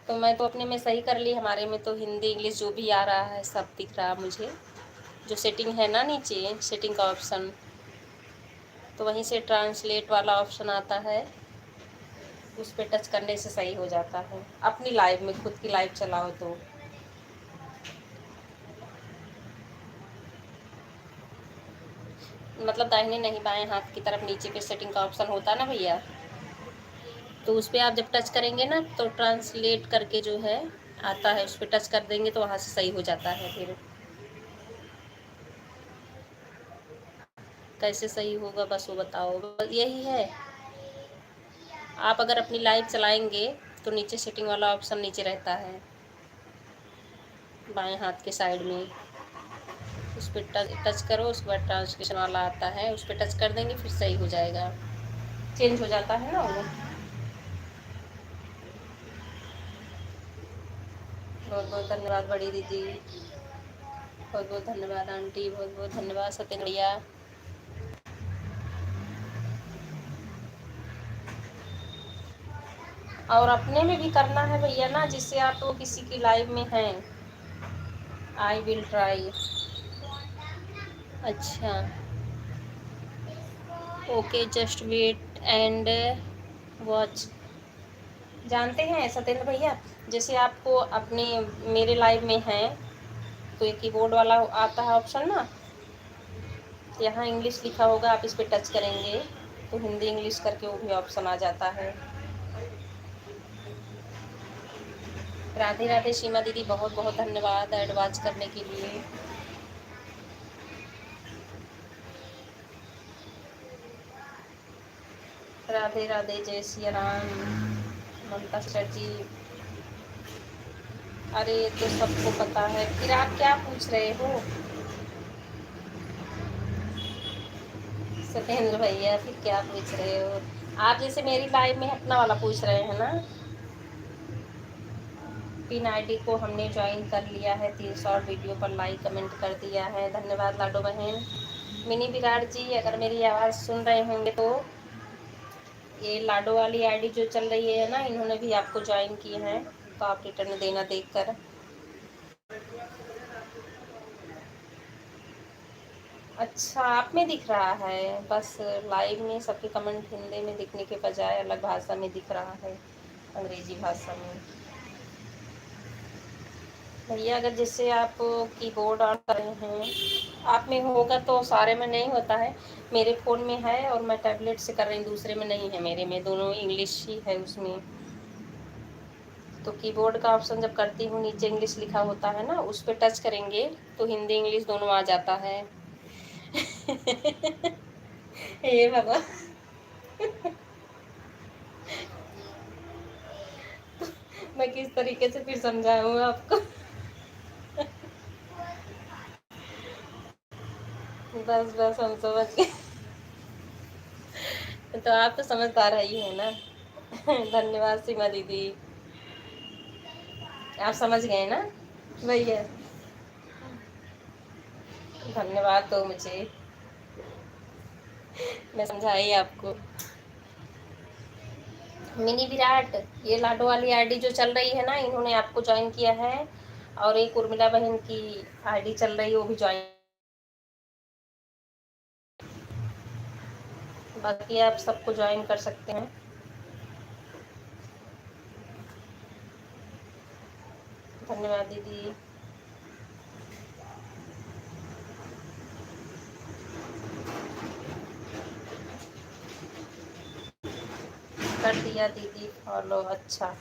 Speaker 1: तो मैं तो अपने में सही कर ली। हमारे में तो हिंदी इंग्लिश जो भी आ रहा है सब दिख रहा मुझे। जो सेटिंग है ना नीचे, सेटिंग का ऑप्शन, तो वहीं से ट्रांसलेट वाला ऑप्शन आता है, उस पर टच करने से सही हो जाता है। अपनी लाइव में, खुद की लाइव चलाओ तो। मतलब दाहिने नहीं, बाएं हाथ की तरफ नीचे पे सेटिंग का ऑप्शन होता है ना भैया, तो उस पर आप जब टच करेंगे ना तो ट्रांसलेट करके जो है आता है, उस पर टच कर देंगे तो वहाँ से सही हो जाता है। फिर कैसे सही होगा बस वो बताओ, बस यही है। आप अगर अपनी लाइव चलाएंगे तो नीचे सेटिंग वाला ऑप्शन नीचे रहता है बाएं हाथ के साइड में, उस पर टच करो, उसके बाद ट्रांसलेशन वाला आता है, उस पर टच कर देंगे फिर सही हो जाएगा, चेंज हो जाता है ना वो। बहुत बहुत धन्यवाद बड़ी दीदी, बहुत बहुत धन्यवाद आंटी, बहुत बहुत धन्यवाद सत्येंद्र भैया। और अपने में भी करना है भैया ना, जिससे आप तो किसी की लाइव में हैं। I will try. अच्छा okay, just wait and watch. जानते हैं सत्येंद्र भैया, जैसे आपको अपने मेरे लाइव में हैं तो एक कीबोर्ड वाला आता है ऑप्शन ना, यहाँ इंग्लिश लिखा होगा, आप इस पर टच करेंगे तो हिंदी इंग्लिश करके वो भी ऑप्शन आ जाता है। राधे राधे सीमा दीदी, बहुत बहुत धन्यवाद एडवांस करने के लिए। राधे राधे, जय सिया राम। ममता सर जी, अरे तो सबको पता है, फिर आप क्या पूछ रहे हो? सत्येंद्र भैया फिर क्या पूछ रहे हो? आप जैसे मेरी लाइव में अपना वाला पूछ रहे हैं ना। पिन आईडी को हमने ज्वाइन कर लिया है, 3 शॉर्ट वीडियो पर लाइक कमेंट कर दिया है, धन्यवाद लाडो बहन। मिनी विराट जी, अगर मेरी आवाज़ सुन रहे होंगे तो ये लाडो वाली आईडी जो चल रही है ना, इन्होंने भी आपको ज्वाइन किए हैं, तो आप रिटर्न देना देखकर। अच्छा, आप में दिख रहा है, बस लाइव में सबके कमेंट हिंदी में दिखने के बजाय अलग भाषा में दिख रहा है, अंग्रेजी भाषा में। भैया अगर जैसे आप कीबोर्ड ऑन कर रहे हैं आप में होगा तो सारे में नहीं होता है, मेरे फ़ोन में है और मैं टैबलेट से कर रही हूँ, दूसरे में नहीं है, मेरे में दोनों इंग्लिश ही है उसमें। तो कीबोर्ड का ऑप्शन जब करती हूँ नीचे इंग्लिश लिखा होता है ना, उस पे टच करेंगे तो हिंदी इंग्लिश दोनों आ जाता है। हे भगवान! मैं किस तरीके से फिर समझाऊँ आपको? बस हम समझ गए। तो आप तो समझदार ही हैं ना। धन्यवाद सीमा दीदी। आप समझ गए ना? वही है। धन्यवाद दो मुझे, मैं समझाई आपको। मिनी विराट, ये लाडो वाली आईडी जो चल रही है ना, इन्होंने आपको ज्वाइन किया है, और एक उर्मिला बहन की आईडी चल रही है, वो भी ज्वाइन। बाकी आप सबको ज्वाइन कर सकते हैं। धन्यवाद दीदी। कर दिया दीदी फॉलो, अच्छा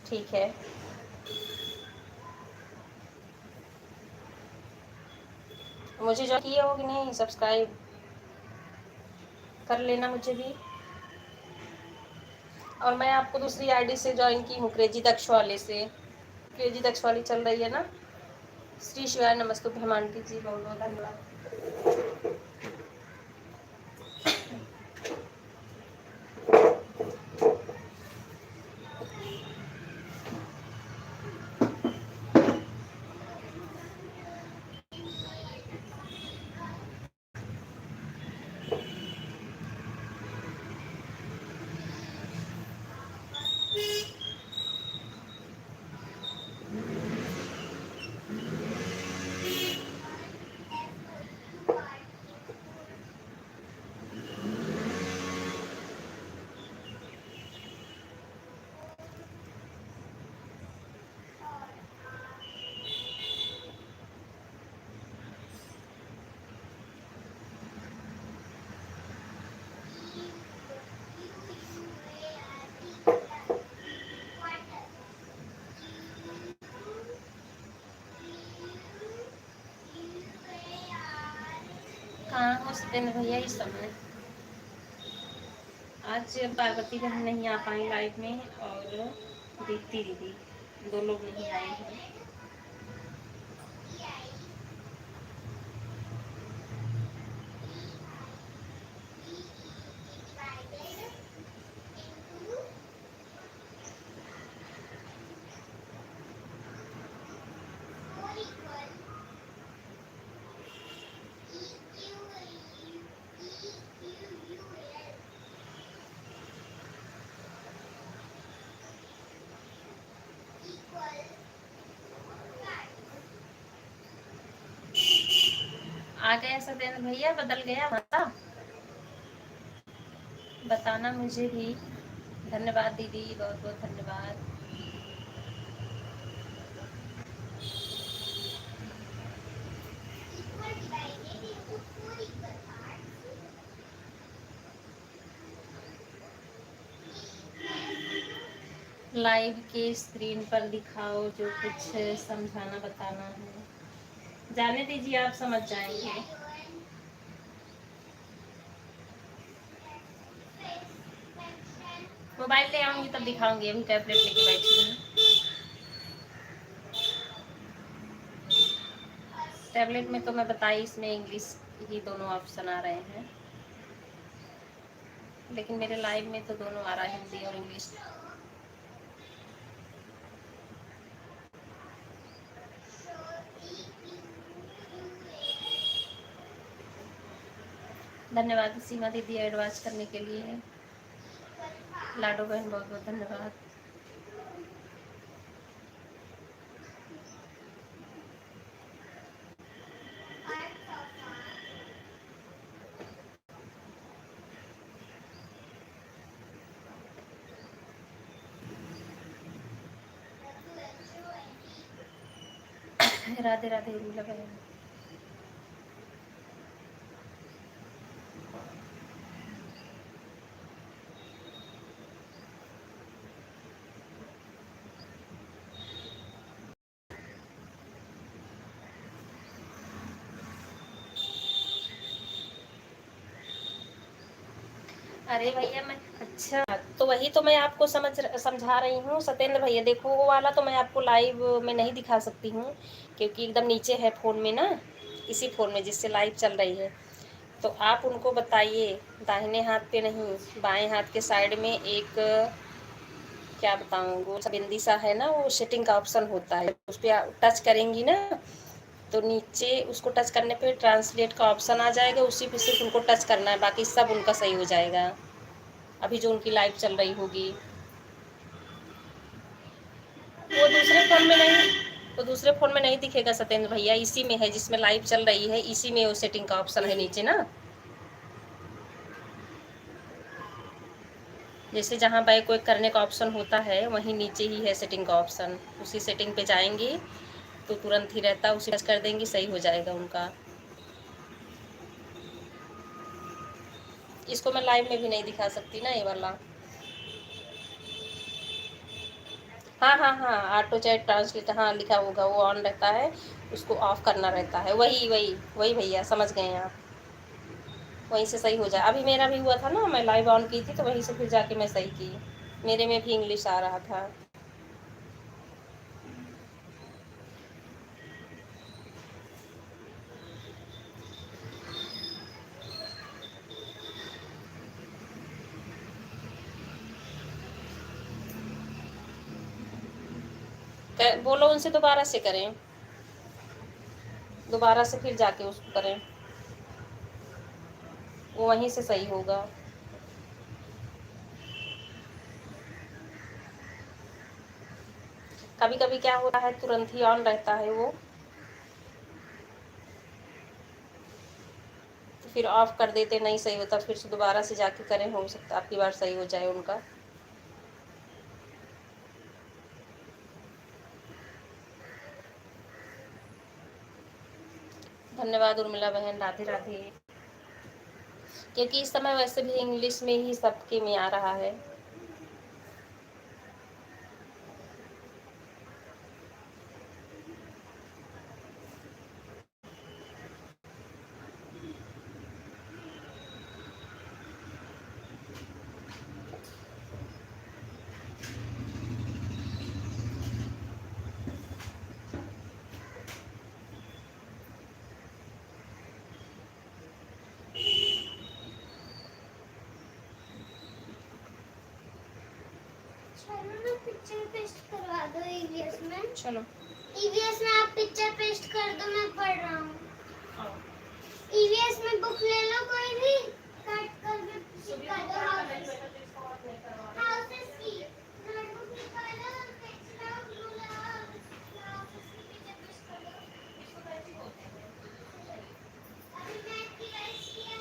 Speaker 1: ठीक है। मुझे जो किए हो कि नहीं सब्सक्राइब कर लेना मुझे भी। और मैं आपको दूसरी आईडी से ज्वाइन की हूँ, क्रेजी दक्ष वाले से। क्रेजी दक्ष वाली चल रही है ना। श्री शिवाय नमस्तु हेमांटी जी, बहुत बहुत धन्यवाद। कहाँ हो सत्येंद्र भैया इस समय? आज पार्वती बहन नहीं आ पाई लाइव में, और दीप्ति दीदी, दो लोग नहीं आए हैं। आ गया सत्येंद्र भैया, बदल गया माता, बताना मुझे भी। धन्यवाद दीदी, बहुत बहुत धन्यवाद। लाइव के स्क्रीन पर दिखाओ जो कुछ समझाना बताना है। जाने दीजिए, आप समझ जाएंगे। मोबाइल ले आऊंगी तब दिखाऊंगी, अभी टैबलेट लेके बैठी हूँ। टैबलेट में तो मैं बताई, इसमें इंग्लिश ही दोनों ऑप्शन आ रहे हैं, लेकिन मेरे लाइव में तो दोनों आ रहा है, हिंदी और इंग्लिश। धन्यवाद सीमा दीदी एडवाइस करने के लिए। लाडो बहन बहुत बहुत धन्यवाद। राधे राधे उर्मिला बहन। अरे भैया मैं, अच्छा तो वही तो मैं आपको समझा रही हूँ सत्येंद्र भैया। देखो वो वाला तो मैं आपको लाइव में नहीं दिखा सकती हूँ, क्योंकि एकदम नीचे है फ़ोन में ना, इसी फ़ोन में जिससे लाइव चल रही है। तो आप उनको बताइए, दाहिने हाथ पे नहीं, बाएं हाथ के साइड में एक, क्या बताऊँ, वो बिंदी सा है ना, वो सेटिंग का ऑप्शन होता है, उस पर टच करेंगी ना तो नीचे उसको टच करने पे ट्रांसलेट का ऑप्शन आ जाएगा, उसी पे सिर्फ उनको टच करना है, बाकी सब उनका सही हो जाएगा। अभी जो उनकी लाइव चल रही होगी वो दूसरे फ़ोन में नहीं, वो दूसरे फ़ोन में नहीं दिखेगा सत्येंद्र भैया, इसी में है जिसमें लाइव चल रही है, इसी में वो सेटिंग का ऑप्शन है नीचे ना। जैसे जहाँ बैक वैक करने का ऑप्शन होता है वहीं नीचे ही है सेटिंग का ऑप्शन, उसी सेटिंग पे जाएंगी तो तुरंत ही रहता, उसी टच कर देंगी, सही हो जाएगा उनका। इसको मैं लाइव में भी नहीं दिखा सकती ना, ये वाला। हाँ हाँ हाँ, ऑटो चैट ट्रांसलेट, हाँ लिखा होगा, वो ऑन रहता है, उसको ऑफ करना रहता है, वही वही वही भैया, समझ गए आप। वहीं से सही हो जाए। अभी मेरा भी हुआ था ना, मैं लाइव ऑन की थी तो वहीं से फिर जाके मैं सही की, मेरे में भी इंग्लिश आ रहा था। बोलो उनसे दोबारा से करें, दोबारा से फिर जाके उसको करें, वो वहीं से सही होगा। कभी कभी क्या होता है, तुरंत ही ऑन रहता है वो, तो फिर ऑफ कर देते, नहीं सही होता, फिर से दोबारा से जाके करें, हो सकता है आपकी बार सही हो जाए उनका। धन्यवाद उर्मिला बहन, राधे राधे। क्योंकि इस समय वैसे भी इंग्लिश में ही सबके में आ रहा है।
Speaker 2: चलो ना पिक्चर पेस्ट करवा दो ईवीएस में।
Speaker 1: चलो
Speaker 2: ईवीएस में आप पिक्चर पेस्ट कर दो, मैं पढ़ रहा हूँ। ईवीएस में बुक ले लो कोई भी, कट करके चिपका दो। हाउसेस की नोटबुक निकालो, पेंसिल और ग्लू लगाओ, हाउसेस की पिक्चर पेस्ट कर दो। अभी मैथ की टेस्ट किया,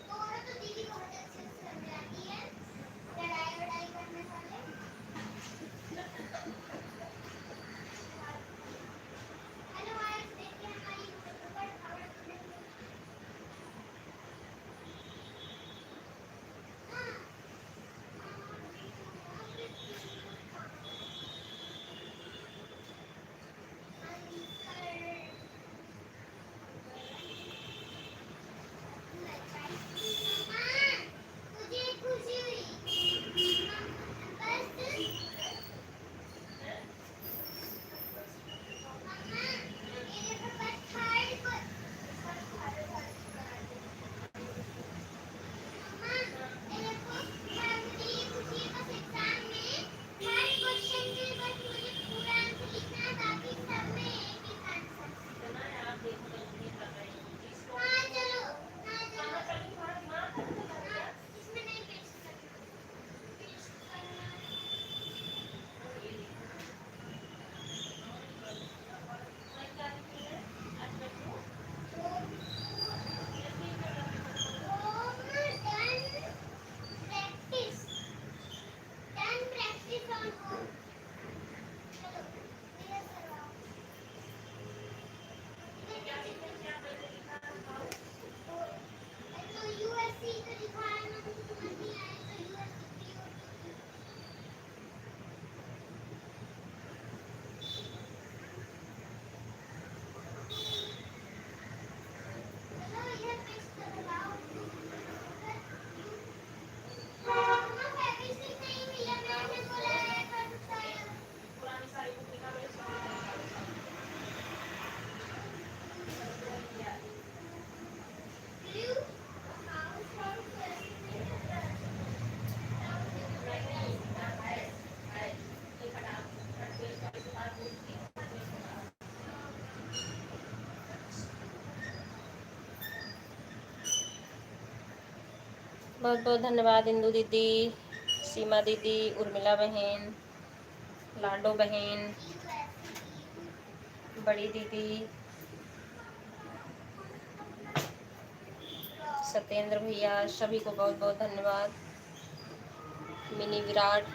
Speaker 2: दोनों तो दीदी बहुत अच्छे से समझाती है, लड़ाई वड़ाई करने वाले। हेलो गाइस, देखिए हमारी यूट्यूब पर खबर सुनेंगे।
Speaker 1: बहुत बहुत धन्यवाद इंदू दीदी, सीमा दीदी, उर्मिला बहन, लाडो बहन, बड़ी दीदी, सत्येंद्र भैया, सभी को बहुत बहुत धन्यवाद। मिनी विराट,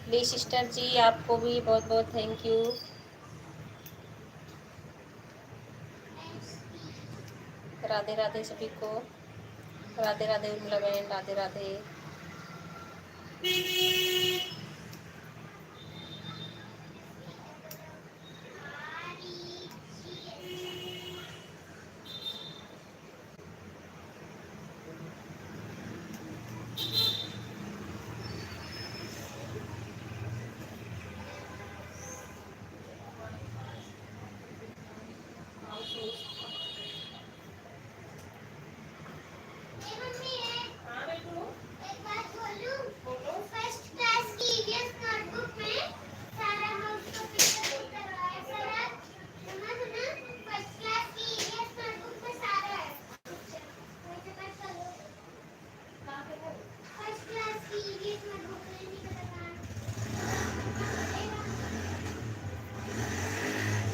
Speaker 1: ली सिस्टर जी आपको भी बहुत बहुत थैंक यू। राधे राधे सभी को, राधे राधे उर्मिला बहन, राधे राधे।
Speaker 2: एक बात बोलूं, फर्स्ट क्लास की ईवीएस नोटबुक में सारा हाउस का पिक्चर उतरवाया सारा, सुना सुना, फर्स्ट क्लास की ईवीएस नोटबुक में सारा है पिक्चर। वैसे बात करो, फर्स्ट क्लास की ईवीएस नोटबुक नहीं पता कहाँ,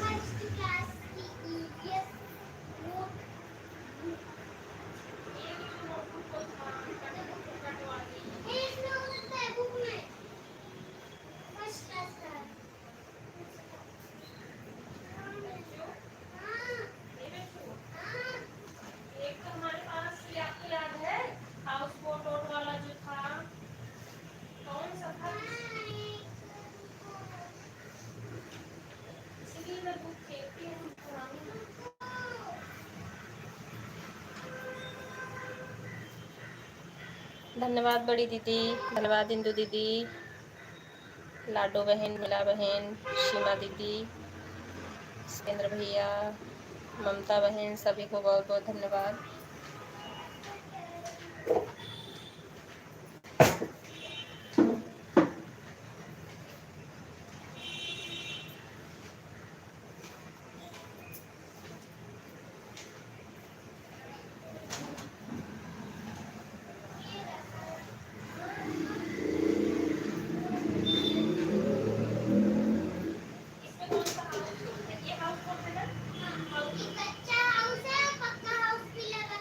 Speaker 2: फर्स्ट क्लास की ईवीएस नोटबुक एक नोटबुक है बुक में, फर्स्ट क्लास का। हाँ हाँ
Speaker 1: एक तो हमारे पास ये आपको याद है हाउस बोट वाला जो था, कौन सा था? इसीलिए मैं बुक फेंकती हूँ पुरानी। धन्यवाद बड़ी दीदी, धन्यवाद इंदू दीदी, लाडो बहन, मिला बहन, सीमा दीदी, सत्येंद्र भैया, ममता बहन, सभी को बहुत बहुत धन्यवाद। इसमें कौन सा हाउस है? ये हाउस बोट है ना?
Speaker 2: ये कच्चा हाउस है, पक्का हाउस भी लगा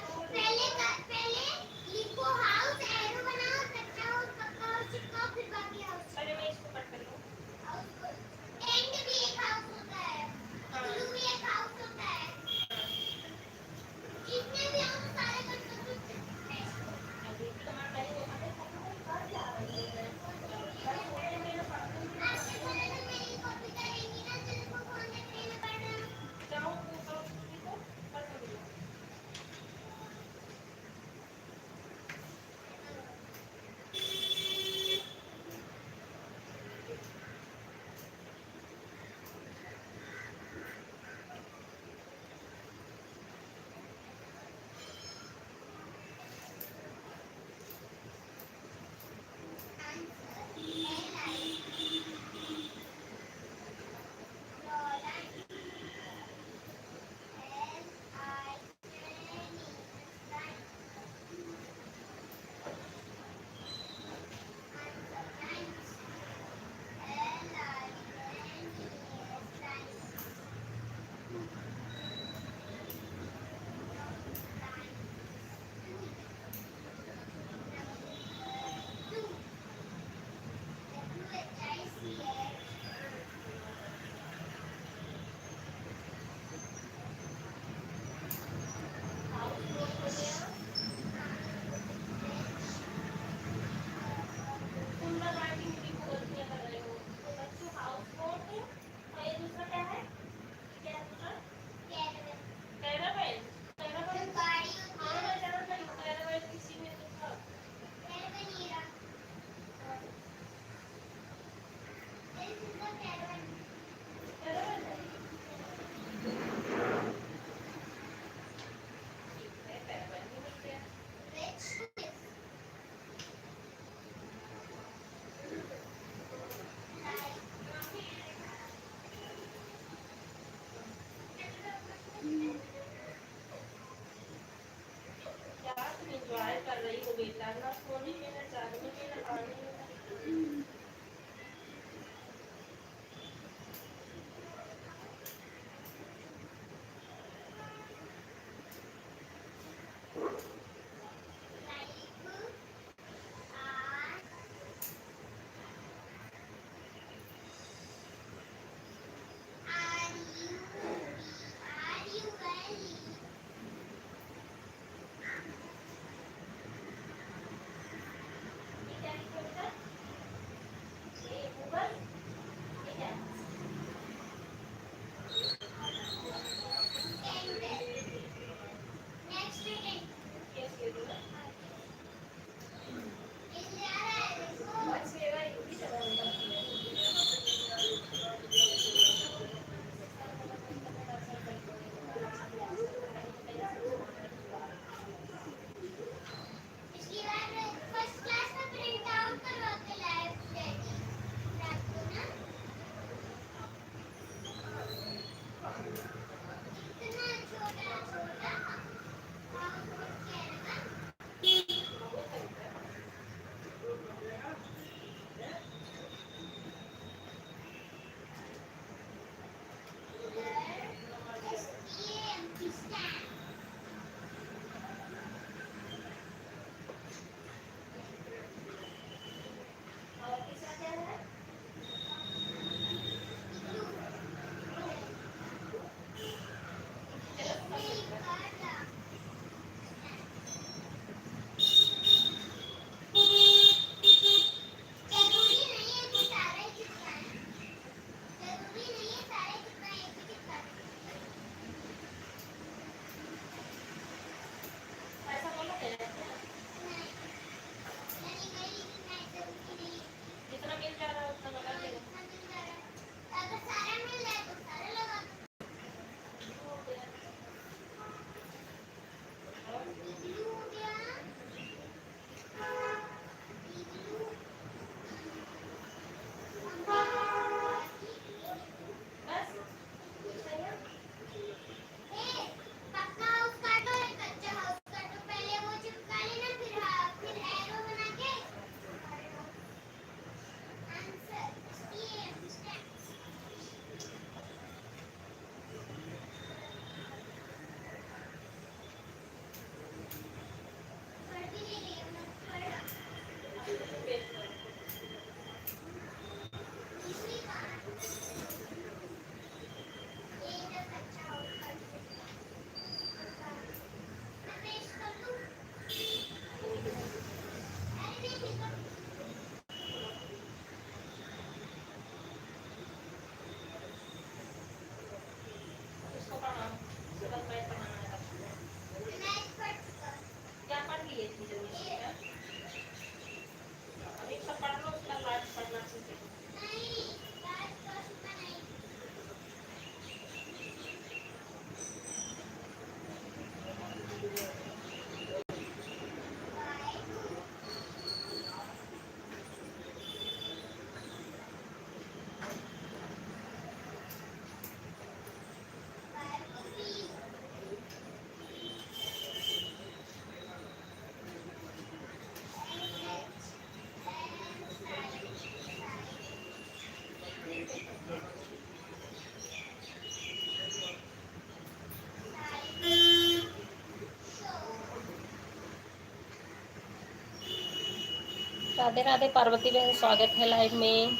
Speaker 1: राधे राधे पार्वती बहन, स्वागत है लाइव में।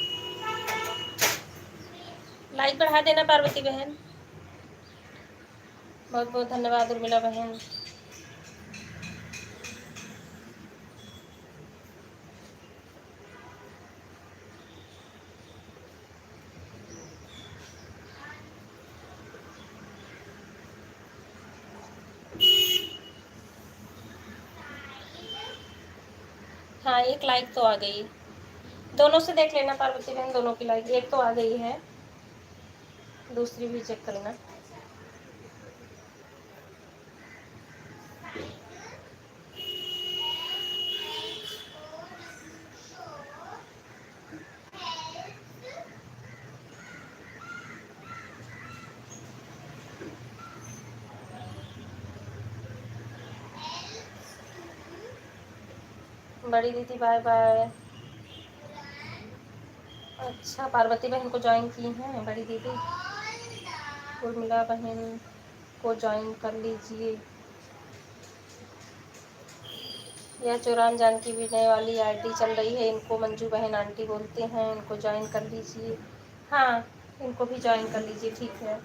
Speaker 1: लाइक बढ़ा देना पार्वती बहन। बहुत बहुत धन्यवाद उर्मिला बहन। हाँ, एक लाइक तो आ गई। दोनों से देख लेना पार्वती बहन, दोनों की लाइक एक तो आ गई है, दूसरी भी चेक करना। बड़ी दीदी बाय बाय। अच्छा, पार्वती बहन को ज्वाइन की हैं बड़ी दीदी। उर्मिला बहन को ज्वाइन कर लीजिए। यह चौरान जानकी विनय वाली आईडी चल रही है, इनको मंजू बहन आंटी बोलते हैं, इनको ज्वाइन कर लीजिए। हाँ, इनको भी ज्वाइन कर लीजिए, ठीक है।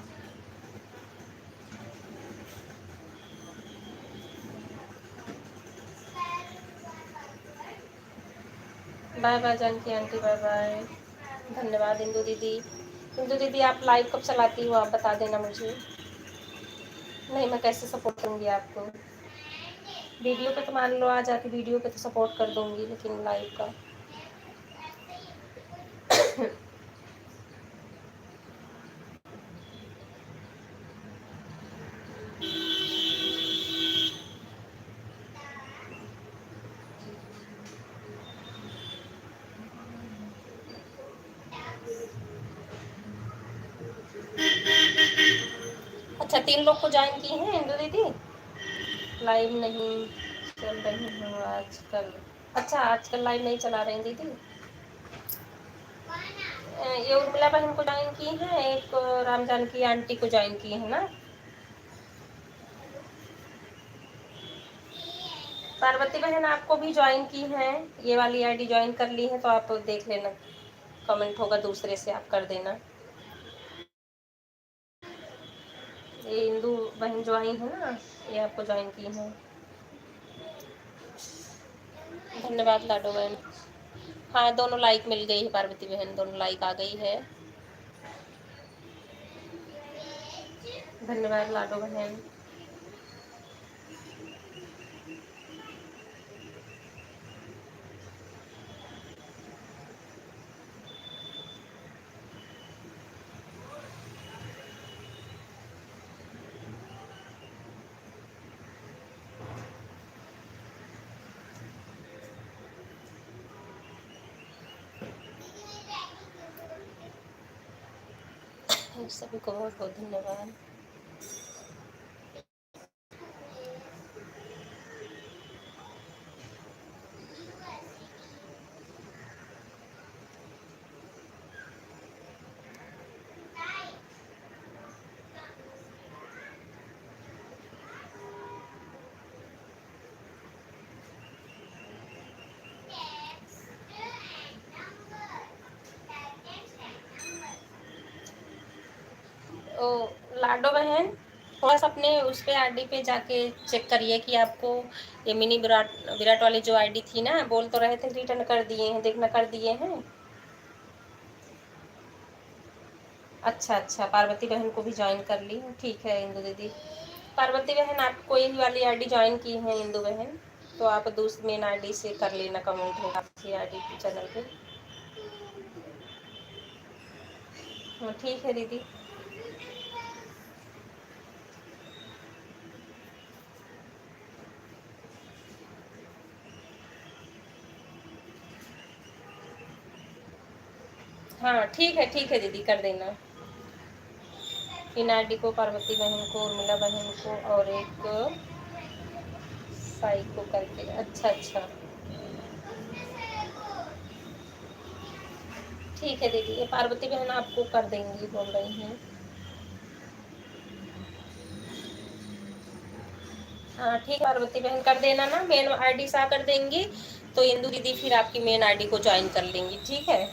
Speaker 1: Bye bye Janaki aunty, bye bye. धन्यवाद इंदू दीदी। इंदू दीदी आप लाइव कब चलाती हो, आप बता देना मुझे। नहीं, मैं कैसे सपोर्ट करूँगी आपको। वीडियो पे तो मान लो आ जाती, वीडियो पे तो सपोर्ट कर दूँगी, लेकिन लाइव का अच्छा, 3 लोग को ज्वाइन की हैं इंदू दीदी। लाइव नहीं चल रही हूँ आजकल। अच्छा, आजकल लाइव नहीं चला रहे हैं दीदी। ये उर्मिला बहन को ज्वाइन की है, एक राम जानकी आंटी को ज्वाइन की है ना। पार्वती बहन आपको भी ज्वाइन की है, ये वाली आईडी ज्वाइन कर ली है, तो आप देख लेना, कमेंट होगा दूसरे से आप कर देना। ये इंदू बहन ज्वाइन है ना, ये आपको ज्वाइन की है। धन्यवाद लाडो बहन। हाँ, दोनों लाइक मिल गई है पार्वती बहन, दोनों लाइक आ गई है। धन्यवाद लाडो बहन। सभी को बहुत बहुत धन्यवाद। ओ लाडो बहन, थोड़ा सा अपने उस पे आईडी पे जाके चेक करिए कि आपको ये मिनी विराट विराट वाली जो आईडी थी ना, बोल तो रहे थे रिटर्न कर दिए हैं, देखना कर दिए हैं। अच्छा अच्छा, पार्वती बहन को भी ज्वाइन कर ली, ठीक है इंदू दीदी। पार्वती बहन आप कोई वाली आईडी ज्वाइन की है इंदू बहन, तो आप दूसरी मेन आईडी से कर लेना, कमेंट होगा आपकी आईडी चैनल पे। हाँ ठीक है दीदी। हाँ ठीक है दीदी, कर देना। इन आईडी को पार्वती बहन को, उर्मिला बहन को और एक साई को करके। अच्छा अच्छा, ठीक है दीदी, ये पार्वती बहन आपको कर देंगी बोल रही हैं। हाँ ठीक है पार्वती बहन, कर देना ना, मेन आईडी सा कर देंगी तो इंदु दीदी फिर आपकी मेन आईडी को ज्वाइन कर लेंगी, ठीक है।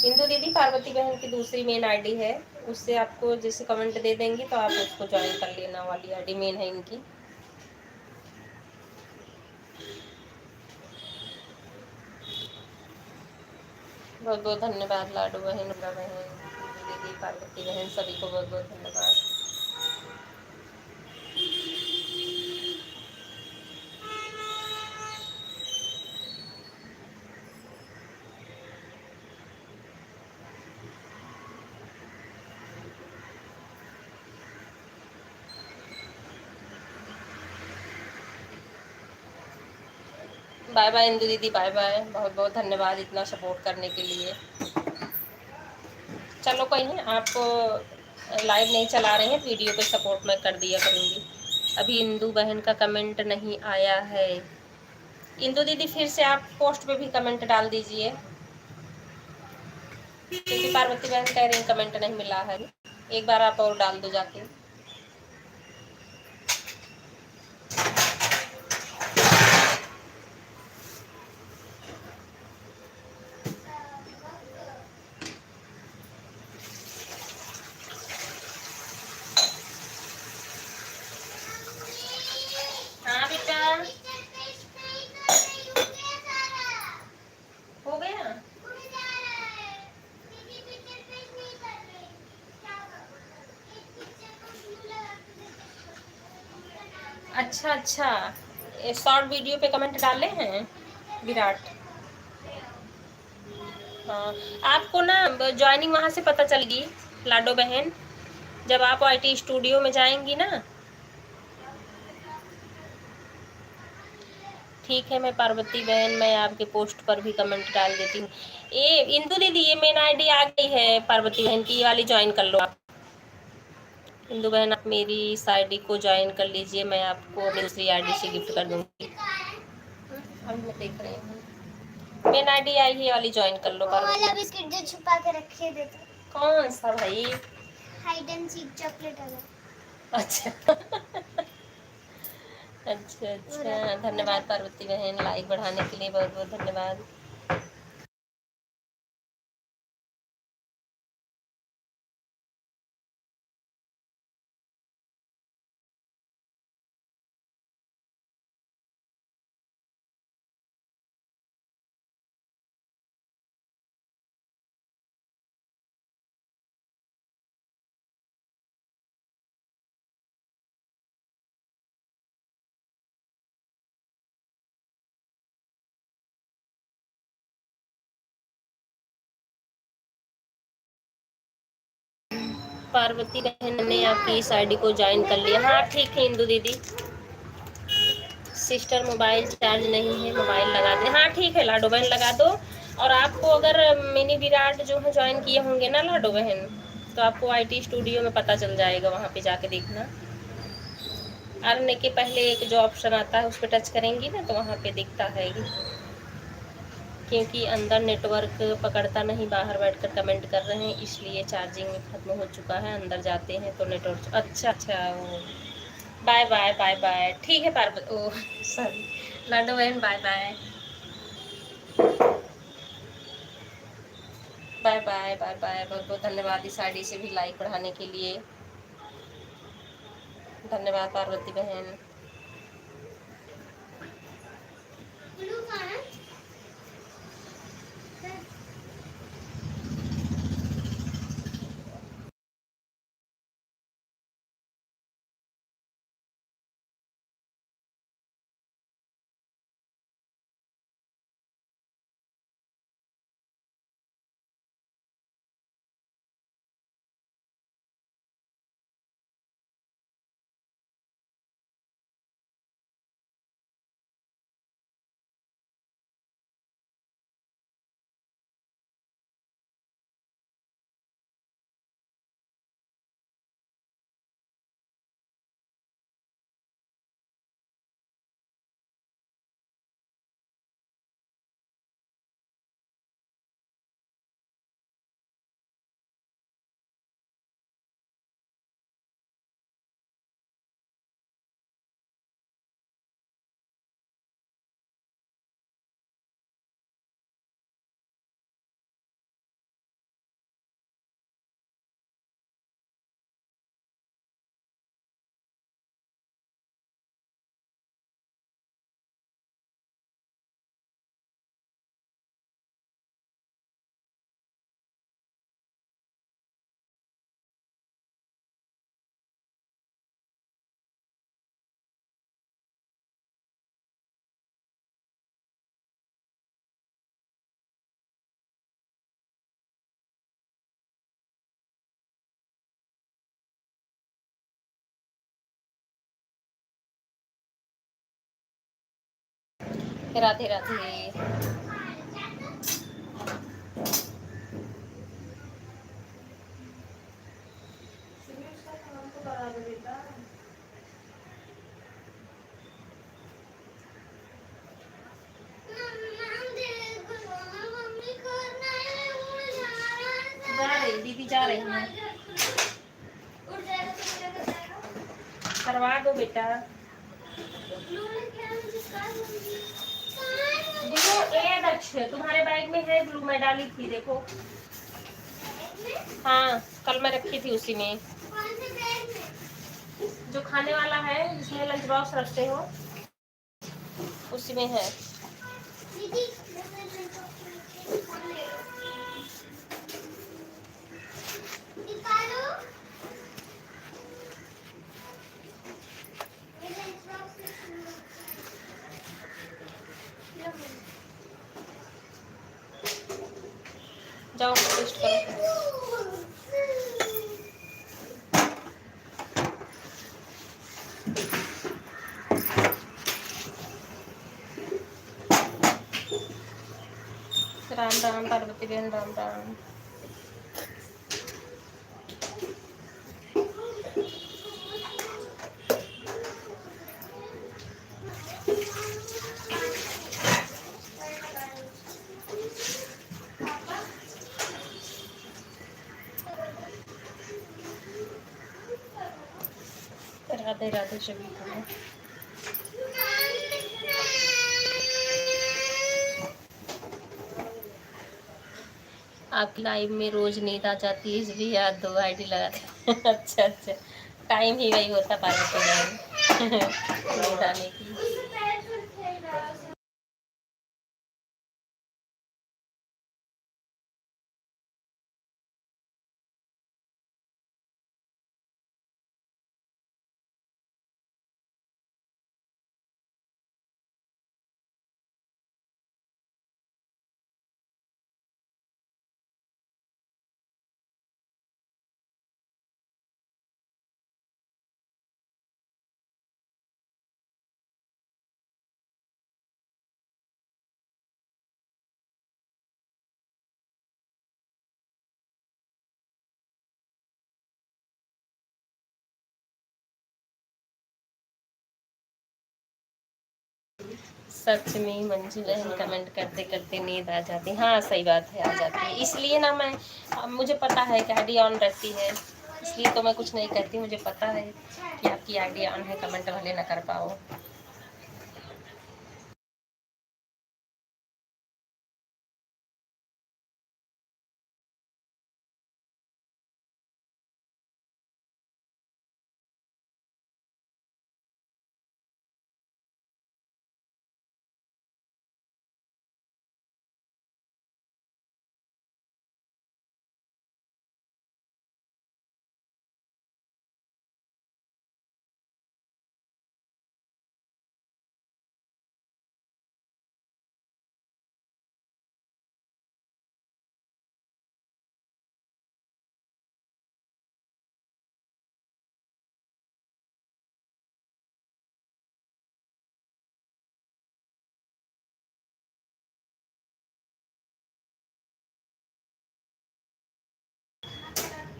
Speaker 1: इंदु दीदी पार्वती बहन की दूसरी मेन आईडी है, उससे आपको जैसे कमेंट दे देंगी तो आप उसको ज्वाइन कर लेना, वाली आईडी मेन है इनकी। बहुत बहुत धन्यवाद लाडू बहन, उर्गा बहन, इंदु दीदी, पार्वती बहन, सभी को बहुत बहुत धन्यवाद। बाय बाय इंदु दीदी, बाय बाय, बहुत बहुत धन्यवाद इतना सपोर्ट करने के लिए। चलो कोई नहीं, आप लाइव नहीं चला रहे हैं, वीडियो पे सपोर्ट मैं कर दिया करूँगी। अभी इंदु बहन का कमेंट नहीं आया है। इंदु दीदी फिर से आप पोस्ट पे भी कमेंट डाल दीजिए, क्योंकि पार्वती बहन कह रही हैं कमेंट नहीं मिला है। एक बार आप और डाल दो जाके। हाँ बेटा, हो गया। अच्छा अच्छा, शॉर्ट वीडियो पे कमेंट डाले हैं विराट। हाँ, आपको ना ज्वाइनिंग वहाँ से पता चलेगी लाडो बहन, जब आप आईटी स्टूडियो में जाएंगी ना। ठीक है, मैं पार्वती बहन, मैं आपके पोस्ट पर भी कमेंट डाल देती हूँ। ये इंदु दीदी, ये मेन आईडी आ गई है पार्वती बहन की, ये वाली ज्वाइन कर लो आप। इंदु बहन आप मेरी इस आईडी को ज्वाइन कर लीजिए, मैं आपको अपनी दूसरी आईडी से गिफ्ट कर दूँगी। अब मैं देख रही हूँ, मेन आईडी आई है, वाली ज्वाइन कर लो पार्वती।
Speaker 2: वाला बिस्किट जो छुपा के रखे देते,
Speaker 1: कौन सा भाई?
Speaker 2: हाइड एंड सीक चॉकलेट वाला।
Speaker 1: अच्छा अच्छा अच्छा, धन्यवाद पार्वती बहन, लाइक बढ़ाने के लिए बहुत बहुत धन्यवाद। पार्वती बहन ने आपकी इस आईडी को ज्वाइन कर लिया। हाँ ठीक है इंदु दीदी। सिस्टर मोबाइल चार्ज नहीं है, मोबाइल लगा दे। हाँ ठीक है लाडो बहन, लगा दो। और आपको अगर मिनी विराट जो है ज्वाइन किए होंगे ना लाडो बहन, तो आपको आईटी स्टूडियो में पता चल जाएगा, वहाँ पे जाके देखना। अर्न के पहले एक जो ऑप्शन आता है उस पर टच करेंगी ना, तो वहाँ पे दिखता है, क्योंकि अंदर नेटवर्क पकड़ता नहीं, बाहर बैठकर कमेंट कर रहे हैं, इसलिए चार्जिंग खत्म हो चुका है, अंदर जाते हैं तो नेटवर्क। अच्छा अच्छा, वो बाय बाय बाय बाय, ठीक है पार्वती, ओ सॉरी लाडो बहन, bye bye bye bye bye bye. बहुत बहुत धन्यवाद इस आईडी से भी लाइक बढ़ाने के लिए, धन्यवाद पार्वती बहन। राधे राधे। जा रही दीदी, जा रही हैं। करवा दो बेटा। देखो ए अच्छे तुम्हारे बैग में है ब्लू, मैं डाली थी देखो। हाँ कल मैं रखी थी उसी में। जो खाने वाला है जिसमें लंच बॉक्स रखते हो उसी में है। जाओ टेस्ट करो। राम राम पार्वती बहन, राम राम। राधे राधे सभी को। आपकी लाइव में रोज नींद आ जाती है इसलिए याद 2 आईडी लगाते हैं। अच्छा अच्छा, टाइम ही वही होता पार्वती बहन नींद आने की। सच में मंजू बहन कमेंट करते करते नींद आ जाती है। हाँ सही बात है, आ जाती है। इसलिए ना मैं, मुझे पता है कि आईडी ऑन रहती है, इसलिए तो मैं कुछ नहीं करती। मुझे पता है कि आपकी आईडी ऑन है, कमेंट भले ना कर पाओ।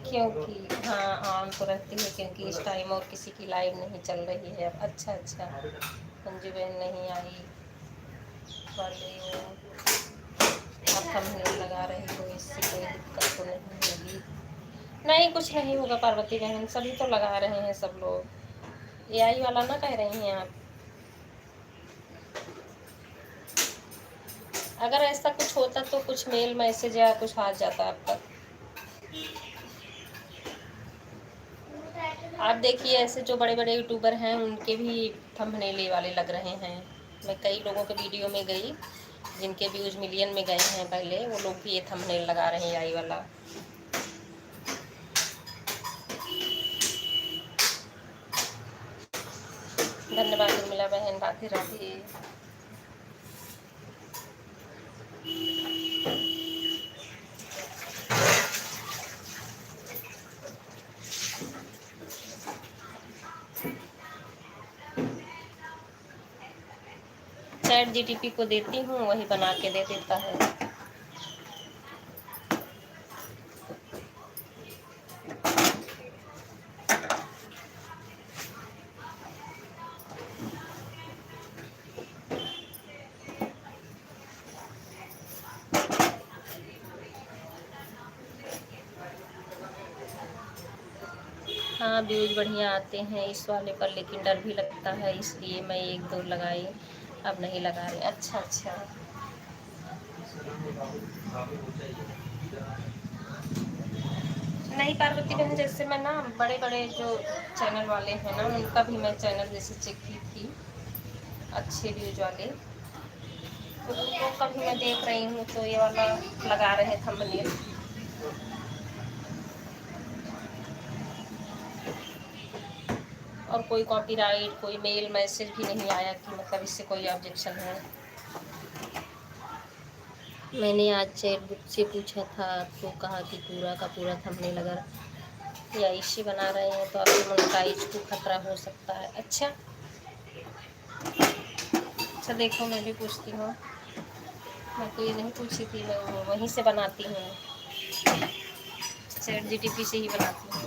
Speaker 1: क्योंकि हाँ ऑन तो रहती है, क्योंकि इस टाइम और किसी की लाइव नहीं चल रही है अब। अच्छा अच्छा, मंजू बहन नहीं आई वाले हो, आप थंबनेल लगा रही हो, इससे कोई दिक्कत तो नहीं होगी? नहीं कुछ नहीं होगा पार्वती बहन, सभी तो लगा रहे हैं सब लोग। एआई वाला ना कह रही हैं आप? अगर ऐसा कुछ होता तो कुछ मेल मैसेज या कुछ आ जाता अब तक। आप देखिए ऐसे जो बड़े बड़े यूट्यूबर हैं उनके भी थंबनेल वाले लग रहे हैं। मैं कई लोगों के वीडियो में गई जिनके व्यूज मिलियन में गए हैं पहले, वो लोग भी ये थंबनेल लगा रहे हैं एआई वाला। धन्यवाद उर्मिला बहन, राधे राधे। चैट जीटीपी को देती हूँ, वही बना के दे देता है। हाँ, व्यूज़ बढ़िया आते हैं इस वाले पर, लेकिन डर भी लगता है, इसलिए मैं 1-2 लगाई, अब नहीं लगा रही। अच्छा अच्छा। नहीं पार्वती बहन, जैसे मैं ना बड़े बड़े जो चैनल वाले हैं ना, उनका भी मैं चैनल जैसे चेक की थी, अच्छे व्यूज वाले, तो उनको कभी मैं देख रही हूँ तो ये वाला लगा रहे थंबनेल। और कोई कॉपीराइट, कोई मेल मैसेज भी नहीं आया कि मतलब इससे कोई ऑब्जेक्शन है। मैंने आज चैटबॉट से पूछा था तो कहा कि पूरा का पूरा थंबनेल अगर या इसी बना रहे हैं तो आपके मोनेटाइज को खतरा हो सकता है। अच्छा अच्छा, देखो मैं भी पूछती हूँ। मैं तो ये नहीं पूछी थी, मैं वहीं से बनाती हूँ, चैट जीटीपी से ही बनाती हूँ।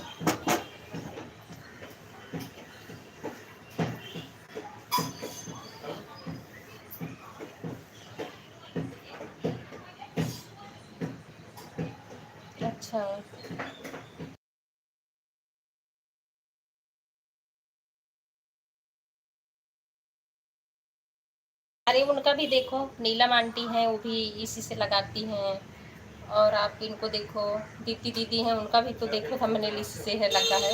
Speaker 1: अच्छा, अरे उनका भी देखो, नीलम आंटी हैं, वो भी इसी से लगाती हैं। और आप इनको देखो, दीप्ति दीदी हैं, उनका भी तो देखो थंबनेल इसी से है लगा है।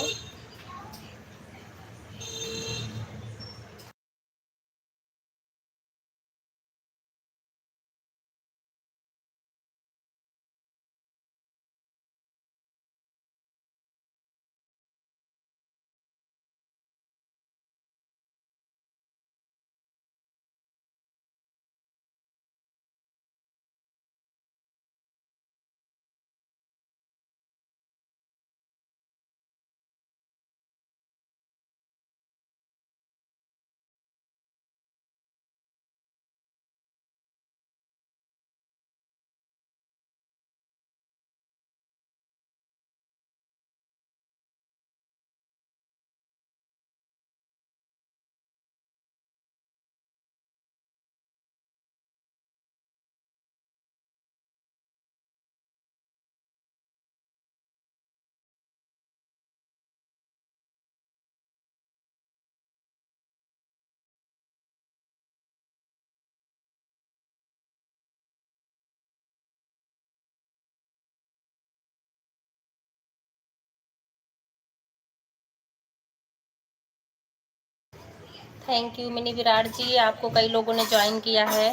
Speaker 1: थैंक यू मिनी विराट जी, आपको कई लोगों ने ज्वाइन किया है,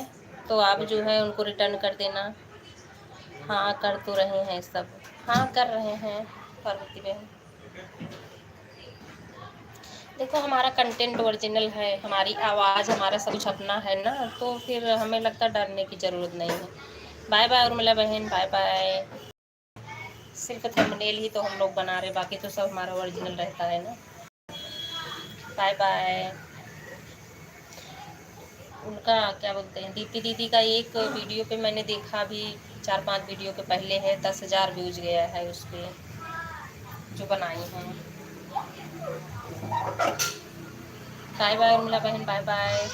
Speaker 1: तो आप जो है उनको रिटर्न कर देना। हाँ कर तो रहे हैं सब, हाँ कर रहे हैं पार्वती बहन। देखो हमारा कंटेंट ओरिजिनल है, हमारी आवाज़, हमारा सब कुछ अपना है ना, तो फिर हमें लगता है डरने की ज़रूरत नहीं है। बाय बाय उर्मिला बहन, बाय बाय। सिर्फ थंबनेल ही तो हम लोग बना रहे, बाकी तो सब हमारा ओरिजिनल रहता है ना। Bye bye. उनका क्या बोलते हैं, दीप्ति दीदी का एक वीडियो पे मैंने देखा, भी 4-5 वीडियो के पहले है, 10,000 व्यूज गया है उस पर जो बनाई हैं। बाय बाय उर्मिला बहन, बाय बाय।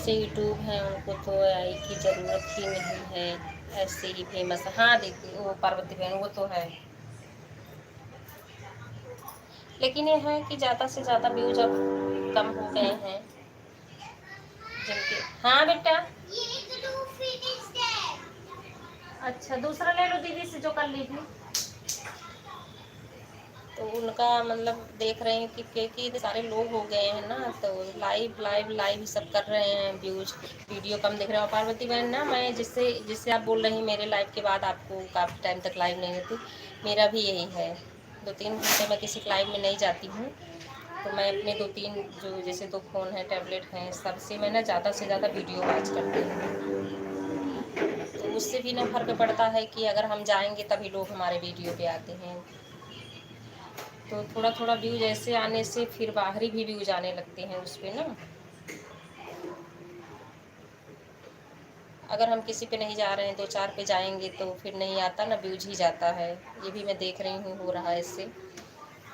Speaker 1: जिससे यूट्यूब है उनको तो एआई की ज़रूरत ही नहीं है, ऐसे ही फेमस। हाँ देखिए वो पार्वती बहन वो तो है, लेकिन ये है कि ज़्यादा से ज़्यादा व्यूज अब कम हो गए हैं जिनके। हाँ बेटा,
Speaker 2: ये glue finished है।
Speaker 1: अच्छा दूसरा ले लो दीदी से जो कर ली थी। तो उनका मतलब देख रहे हैं कि क्योंकि इतने सारे लोग हो गए हैं ना, तो लाइव लाइव लाइव ही सब कर रहे हैं, व्यूज वीडियो कम दिख रहे हैं। और पार्वती बहन ना, मैं जिससे जिससे आप बोल रही हैं मेरे लाइव के बाद आपको काफ़ी टाइम तक लाइव नहीं रहती, मेरा भी यही है। 2-3 घंटे मैं किसी लाइव में नहीं जाती हूँ, तो मैं अपने 2-3 जो जैसे 2 फ़ोन हैं, टैबलेट हैं, सबसे मैं ना ज़्यादा से ज़्यादा वीडियो वॉच करती हूँ। तो उससे भी ना फ़र्क पड़ता है कि अगर हम जाएंगे तभी लोग हमारे वीडियो पे आते हैं। तो थोड़ा थोड़ा व्यूज ऐसे आने से फिर बाहरी भी व्यूज आने लगते हैं उस पे ना। अगर हम किसी पे नहीं जा रहे हैं, 2-4 पे जाएंगे तो फिर नहीं आता ना, व्यूज ही जाता है। ये भी मैं देख रही हूँ हो रहा है इससे।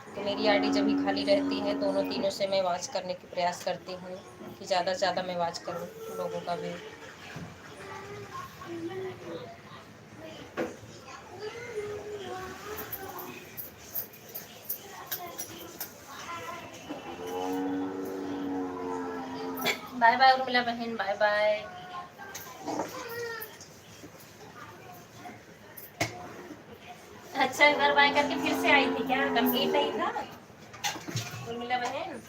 Speaker 1: तो मेरी आईडी जब भी खाली रहती है, दोनों तीनों से मैं वॉच करने की प्रयास करती हूँ कि ज़्यादा से ज़्यादा मैं वॉच करूँ लोगों का व्यू। बाय बाय उर्मिला बहन, बाय बाय। अच्छा घर बाय करके फिर से आई थी क्या, कंप्लीट नहीं था उर्मिला बहन?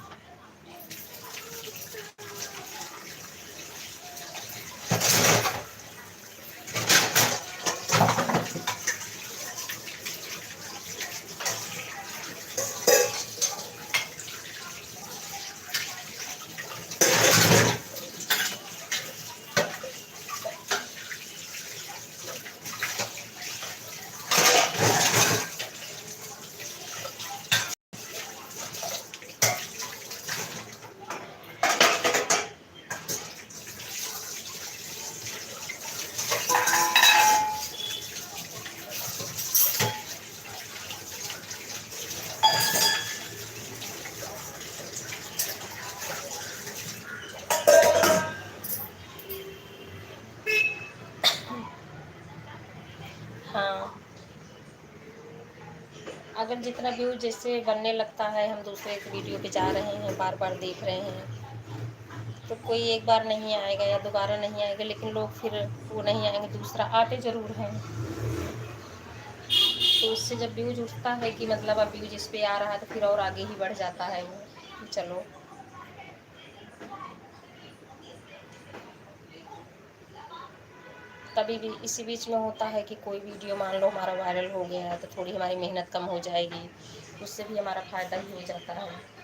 Speaker 1: हाँ, अगर जितना व्यू जैसे बनने लगता है, हम दूसरे के वीडियो पे जा रहे हैं, बार बार देख रहे हैं, तो कोई एक बार नहीं आएगा या दोबारा नहीं आएगा, लेकिन लोग फिर वो नहीं आएंगे, दूसरा आते ज़रूर हैं। तो उससे जब व्यूज उठता है कि मतलब अब व्यूज इस पे आ रहा है, तो फिर और आगे ही बढ़ जाता है वो कि चलो। कभी भी इसी बीच में होता है कि कोई वीडियो मान लो हमारा वायरल हो गया है, तो थोड़ी हमारी मेहनत कम हो जाएगी, उससे भी हमारा फ़ायदा ही हो जाता है।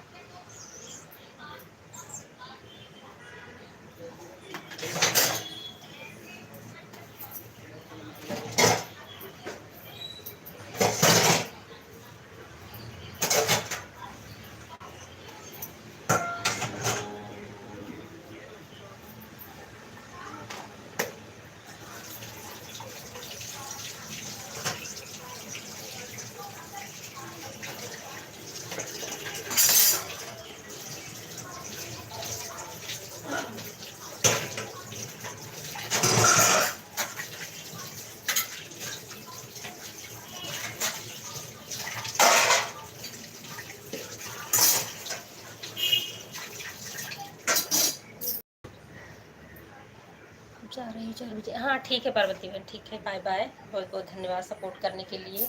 Speaker 1: जा रही हूँ, चलो हाँ ठीक है पार्वती बहन, ठीक है, बाय बाय। बहुत बहुत धन्यवाद सपोर्ट करने के लिए।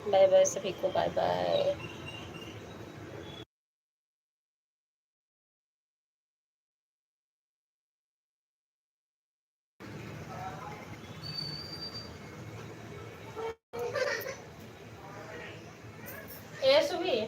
Speaker 1: बाय बाय सभी को, बाय बाय। ए सुभी